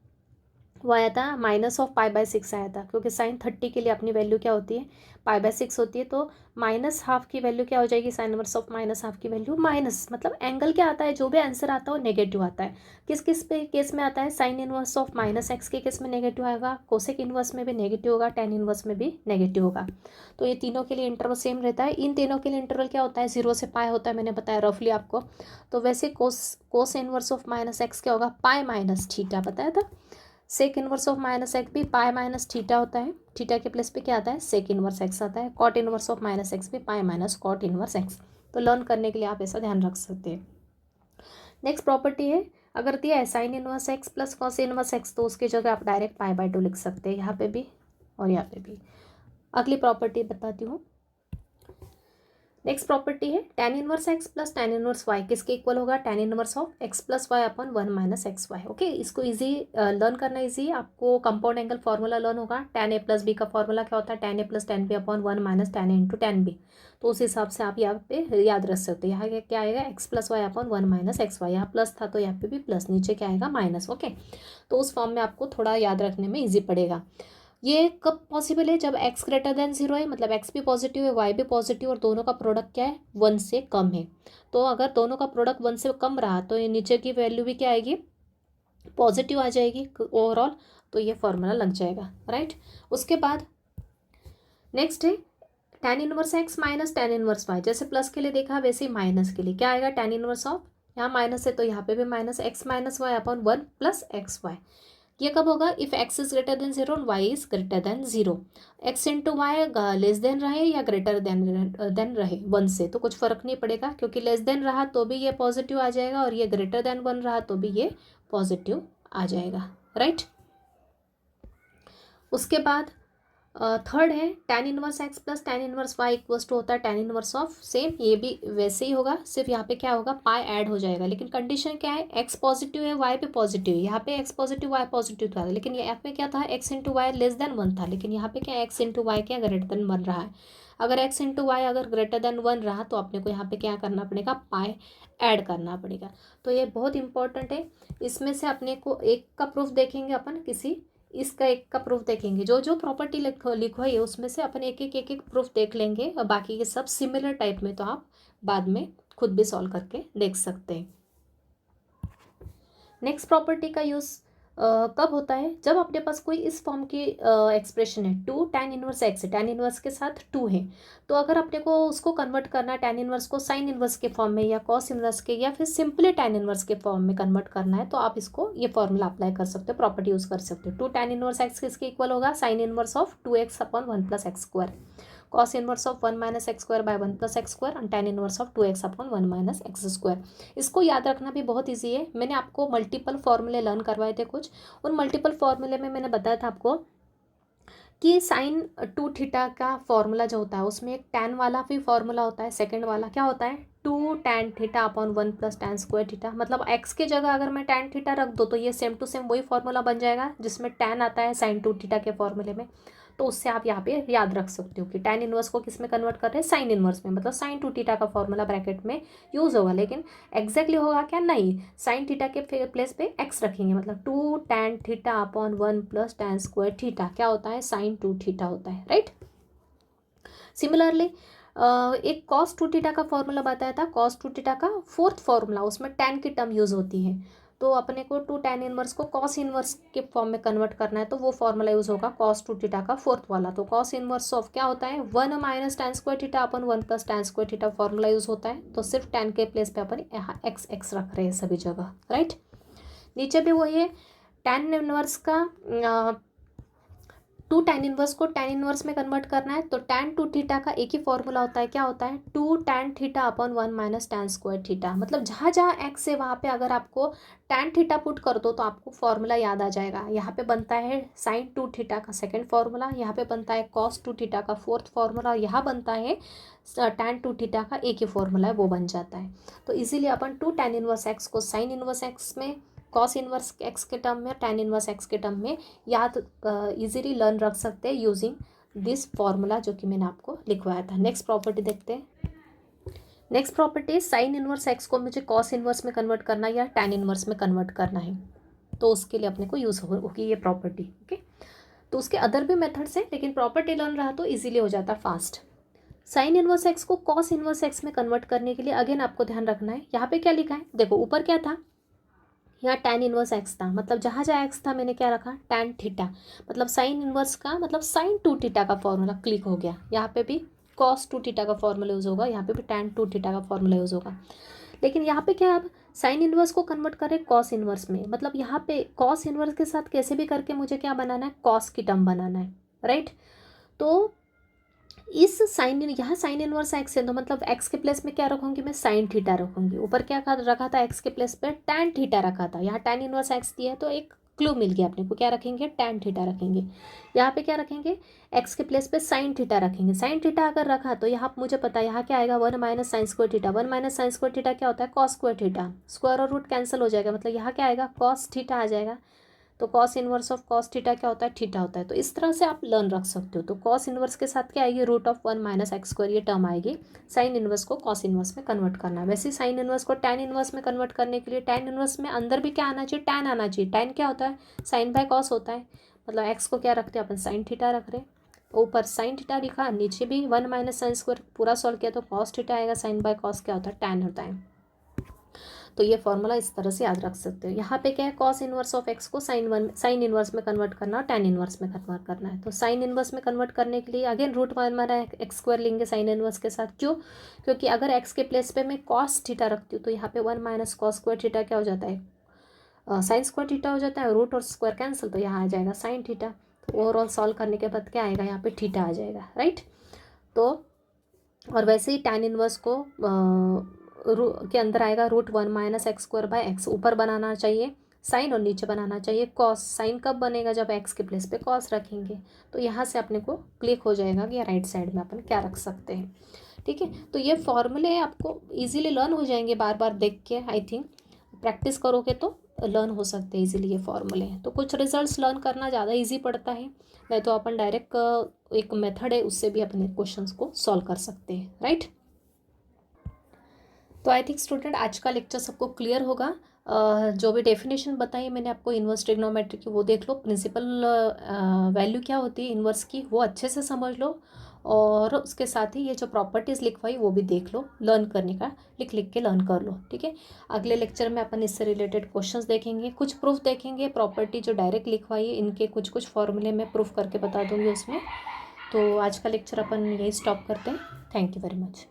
वो आया था -π/6 आया था, क्योंकि साइन 30 के लिए अपनी वैल्यू क्या होती है, π/6 होती है। तो -½ की वैल्यू क्या हो जाएगी, साइन इनवर्स ऑफ -½ की वैल्यू माइनस, मतलब एंगल क्या आता है, जो भी आंसर आता है वो नेगेटिव आता है। किस किस पे केस में आता है, साइन इनवर्स ऑफ -x के केस में नेगेटिव आएगा, कोसेक इनवर्स में भी नेगेटिव होगा, टेन इनवर्स में भी नेगेटिव होगा। तो ये तीनों के लिए इंटरवल सेम रहता है। इन तीनों के लिए इंटरवल क्या होता है, 0 से π होता है, मैंने बताया रफली आपको। तो वैसे कोस इनवर्स ऑफ -x क्या होगा, π-θ बताया था। सेक इनवर्स ऑफ -x भी π-θ होता है, थीटा के प्लेस पे क्या आता है, सेक इनवर्स x आता है। कॉट इनवर्स ऑफ -x भी π-cot इनवर्स x। तो लर्न करने के लिए आप ऐसा ध्यान रख सकते हैं। नेक्स्ट प्रॉपर्टी है, अगर दिया है sine inverse x plus cos inverse x, तो उसकी जगह आप डायरेक्ट π/2 लिख सकते हैं, यहाँ पे भी और यहाँ पे भी। अगली प्रॉपर्टी बताती हूँ। नेक्स्ट प्रॉपर्टी है, tan inverse x plus tan inverse y किसके इक्वल होगा, tan inverse of x plus y upon 1 - xy। Okay, इसको इजी लर्न करना इजी, आपको कंपाउंड एंगल फार्मूला लर्न होगा। tan a प्लस बी का फार्मूला क्या होता है, tan a plus tan b upon 1 - tan a into tan b। तो उस हिसाब से आप यहाँ पे याद रख सकते हैं। यहाँ क्या आएगा, x plus y upon 1 - xy, यहाँ प्लस था तो यहाँ पे भी प्लस, नीचे क्या आएगा, माइनस। ओके, तो उस फॉर्म में आपको थोड़ा याद रखने में ईजी पड़ेगा। ये कब पॉसिबल है, जब x ग्रेटर देन 0 है, मतलब x भी पॉजिटिव है, y भी पॉजिटिव, और दोनों का प्रोडक्ट क्या है, 1 से कम है। तो अगर दोनों का प्रोडक्ट 1 से कम रहा तो ये नीचे की वैल्यू भी क्या आएगी, पॉजिटिव आ जाएगी ओवरऑल। तो ये फॉर्मूला लग जाएगा, राइट। उसके बाद नेक्स्ट है tan inverse x minus tan inverse y। जैसे प्लस के लिए देखा वैसे ही माइनस के लिए क्या आएगा, tan इनवर्स ऑफ, यहाँ माइनस है तो यहाँ पे भी minus, x minus y upon 1 plus xy। ये कब होगा, if x is greater than 0 y is greater than 0। x into y less than रहे या ग्रेटर देन रहे 1 से, तो कुछ फर्क नहीं पड़ेगा, क्योंकि लेस देन रहा तो भी ये पॉजिटिव आ जाएगा, और ये ग्रेटर देन 1 रहा तो भी ये पॉजिटिव आ जाएगा, राइट। उसके बाद थर्ड है tan inverse x plus tan inverse y equals to होता है tan इनवर्स ऑफ, सेम ये भी वैसे ही होगा, सिर्फ यहाँ पे क्या होगा, पाई ऐड हो जाएगा। लेकिन कंडीशन क्या है, x पॉजिटिव है y भी पॉजिटिव है, यहाँ पे x पॉजिटिव y पॉजिटिव था, लेकिन यहाँ पे क्या था, x into y less than 1 था, लेकिन यहाँ पे क्या x इंटू वाई क्या ग्रेटर देन 1 रहा है। अगर x इंटू वाई अगर ग्रेटर देन 1 रहा तो अपने को यहाँ पे क्या करना पड़ेगा, पाई ऐड करना पड़ेगा। तो ये बहुत इंपॉर्टेंट है। इसमें से अपने को एक का प्रूफ देखेंगे अपन, किसी इसका एक का प्रूफ देखेंगे, जो जो प्रॉपर्टी लिखवाई है उसमें से अपन एक प्रूफ देख लेंगे, और बाकी के सब सिमिलर टाइप में तो आप बाद में खुद भी सॉल्व करके देख सकते हैं। नेक्स्ट प्रॉपर्टी का यूज़ कब होता है, जब अपने पास कोई इस फॉर्म की एक्सप्रेशन है, 2 tan इनवर्स x है, tan इनवर्स के साथ 2 है, तो अगर अपने को उसको कन्वर्ट करना है tan इनवर्स को साइन इनवर्स के फॉर्म में, या cos इनवर्स के, या फिर सिंपली tan इनवर्स के फॉर्म में कन्वर्ट करना है, तो आप इसको ये फॉर्मूला अप्लाई कर सकते हो, प्रॉपर्टी यूज़ कर सकते हो। 2 tan इनवर्स x किसके इक्वल होगा, sign inverse of 2x upon 1 + x²। Cos inverse of 1 minus x square bye 1 plus x square and tan inverse of 2x upon 1 minus x square. इसको याद रखना भी बहुत ईजी है। मैंने आपको मल्टीपल फॉर्मूले लर्न करवाए थे कुछ, उन मल्टीपल फॉर्मूले में मैंने बताया था आपको कि साइन 2 थीटा का फॉर्मूला जो होता है उसमें एक tan वाला भी फॉर्मूला होता है। सेकंड वाला क्या होता है, 2 tan theta upon 1 plus tan square theta. मतलब x की जगह अगर मैं tan थीटा रख दो तो ये सेम टू सेम वही फॉर्मूला बन जाएगा जिसमें tan आता है साइन 2 थीटा के फॉर्मूले में। तो उससे आप यहाँ पे याद रख सकते हो कि tan इनवर्स को किस में कन्वर्ट कर रहे हैं, साइन इनवर्स में। मतलब साइन 2 थीटा का फॉर्मूला ब्रैकेट में यूज़ होगा, लेकिन एग्जैक्टली होगा क्या, नहीं, साइन थीटा के प्लेस पे x रखेंगे। मतलब 2 tan theta upon 1 plus tan square theta क्या होता है, साइन 2 थीटा होता है, राइट। सिमिलरली एक cos 2 थीटा का फॉर्मूला बताया था, cos 2 थीटा का फोर्थ फॉर्मूला, उसमें tan की टर्म यूज़ होती है। तो अपने को 2 tan इनवर्स को cos इनवर्स के फॉर्म में कन्वर्ट करना है, तो वो फॉर्मूला यूज़ होगा cos 2 थीटा का फोर्थ वाला। तो cos इनवर्स ऑफ क्या होता है, 1 माइनस tan स्क्वायर थीटा अपन 1 plus tan square theta formula use होता है। तो सिर्फ tan के प्लेस पे अपन यहाँ x रख रहे हैं सभी जगह, राइट। नीचे भी वही है, tan इनवर्स का 2 tan इनवर्स को tan इनवर्स में कन्वर्ट करना है। तो tan 2 थीटा का एक ही फॉर्मूला होता है, क्या होता है, 2 tan theta upon 1 minus tan square theta. मतलब जहाँ जहाँ x है वहाँ पे अगर आपको tan थीटा पुट कर दो तो आपको फॉर्मूला याद आ जाएगा। यहाँ पे बनता है sin 2 थीटा का सेकंड फॉर्मूला, यहाँ पे बनता है cos 2 थीटा का फोर्थ फॉर्मूला, और यहाँ बनता है tan 2 थीटा का एक ही फॉर्मूला है, वो बन जाता है। तो इजीली अपन 2 tan इनवर्स x को sin इनवर्स x में, कॉस इनवर्स एक्स के टर्म में, tan इनवर्स एक्स के टर्म में याद इजीली लर्न रख सकते हैं यूजिंग दिस फॉर्मूला जो कि मैंने आपको लिखवाया था। नेक्स्ट प्रॉपर्टी देखते हैं। Next property, sign inverse x को मुझे कॉस इनवर्स में कन्वर्ट करना है या tan इनवर्स में कन्वर्ट करना है, तो उसके लिए अपने को यूज़ होगी ये प्रॉपर्टी, ओके। तो उसके अदर भी मेथड्स हैं, लेकिन प्रॉपर्टी लर्न रहा तो ईजिली हो जाता फास्ट। साइन इनवर्स एक्स को कॉस इनवर्स एक्स में कन्वर्ट करने के लिए अगेन आपको ध्यान रखना है, यहाँ पे क्या लिखा है, देखो ऊपर क्या था, यहाँ tan इनवर्स एक्स था। मतलब जहाँ जहाँ एक्स था मैंने क्या रखा, tan थीटा। मतलब साइन इनवर्स का मतलब साइन 2 थीटा का फॉर्मूला क्लिक हो गया। यहाँ पे भी cos 2 थीटा का फॉर्मूला यूज़ होगा, यहाँ पे भी tan 2 थीटा का फॉर्मूला यूज़ होगा। लेकिन यहाँ पे क्या, अब साइन इनवर्स को कन्वर्ट करें कॉस इनवर्स में। मतलब यहाँ पे कॉस इनवर्स के साथ कैसे भी करके मुझे क्या बनाना है, कॉस की टर्म बनाना है, राइट। तो इस साइन, यहाँ साइन इनवर्स एक्स है तो मतलब एक्स के प्लेस में क्या रखूँगी मैं, साइन थीटा रखूँगी। ऊपर क्या रखा था, एक्स के प्लेस पे tan थीटा रखा था। यहाँ tan इनवर्स एक्स दिया है तो एक क्लू मिल गया अपने को, क्या रखेंगे, tan थीटा रखेंगे। यहाँ पे क्या रखेंगे, एक्स के प्लेस पे साइन थीटा रखेंगे। साइन थीटा अगर रखा तो यहाँ मुझे पता है यहाँ क्या आएगा, 1 minus sine square theta. 1 minus sine square theta क्या होता है, कॉस स्क्वायर थीटा। स्क्वायर और रूट कैंसिल हो जाएगा, मतलब यहाँ क्या आएगा, कॉस थीटा आ जाएगा। तो cos inverse of cos theta क्या होता है, थीटा होता है। तो इस तरह से आप लर्न रख सकते हो। तो कॉस इनवर्स के साथ क्या आएगी, root of 1 minus x square, ये टर्म आएगी। साइन इनवर्स को कॉस इनवर्स में कन्वर्ट करना है। वैसे साइन इनवर्स को tan इनवर्स में कन्वर्ट करने के लिए tan इनवर्स में अंदर भी क्या आना चाहिए, tan आना चाहिए। tan क्या होता है, साइन बाय कॉस होता है। मतलब एक्स को क्या रखते हैं अपन, साइन थीटा रख रहे हैं। ऊपर साइन थीटा लिखा, नीचे भी 1 माइनस साइन स्क्वायर, पूरा सॉल्व किया तो कॉस थीटा आएगा। साइन बाय कॉस क्या होता है, tan होता है। तो ये फॉर्मूला इस तरह से याद रख सकते हो। यहाँ पे क्या है, कॉस इनवर्स ऑफ एक्स को साइन इनवर्स में कन्वर्ट करना और tan इनवर्स में कन्वर्ट करना है। तो साइन इनवर्स में कन्वर्ट करने के लिए अगेन रूट 1 माना एक्स स्क्वायर लेंगे साइन इनवर्स के साथ। क्यों, क्योंकि अगर एक्स के प्लेस पे मैं कॉस थीटा रखती हूँ तो यहाँ पे 1 माइनस कॉस स्क्वायर थीटा क्या हो जाता है, साइन स्क्वायर थीटा हो जाता है। रूट और स्क्वायर कैंसिल, तो यहाँ आ जाएगा साइन थीटा। तो ओवरऑल सॉल्व करने के बाद क्या आएगा, यहाँ पे थीटा आ जाएगा, राइट। तो और वैसे ही tan इनवर्स को के अंदर आएगा root 1 minus x square by x. ऊपर बनाना चाहिए साइन और नीचे बनाना चाहिए कॉस। साइन कब बनेगा, जब एक्स के प्लेस पे कॉस रखेंगे। तो यहाँ से अपने को क्लिक हो जाएगा कि राइट साइड में अपन क्या रख सकते हैं, ठीक है। तो ये फॉर्मूले आपको इजीली लर्न हो जाएंगे बार बार देख के। आई थिंक प्रैक्टिस करोगे तो लर्न हो सकते हैं इजीली ये फॉर्मूले। तो कुछ रिजल्ट्स लर्न करना ज़्यादा इजी पड़ता है, नहीं तो अपन डायरेक्ट एक मेथड है उससे भी अपने क्वेश्चंस को सॉल्व कर सकते हैं, राइट। तो आई थिंक स्टूडेंट आज का लेक्चर सबको क्लियर होगा। जो भी डेफिनेशन बताई मैंने आपको इन्वर्स ट्रिग्नोमेट्री की, वो देख लो। प्रिंसिपल वैल्यू क्या होती है इन्वर्स की, वो अच्छे से समझ लो। और उसके साथ ही ये जो प्रॉपर्टीज़ लिखवाई वो भी देख लो, लर्न करने का लिख लिख के लर्न कर लो, ठीक है। अगले लेक्चर में अपन इससे रिलेटेड क्वेश्चंस देखेंगे, कुछ प्रूफ देखेंगे। प्रॉपर्टी जो डायरेक्ट लिखवाई है इनके कुछ कुछ फॉर्मूले में प्रूफ करके बता दूँगी उसमें। तो आज का लेक्चर अपन यही स्टॉप करते हैं। Thank you very much.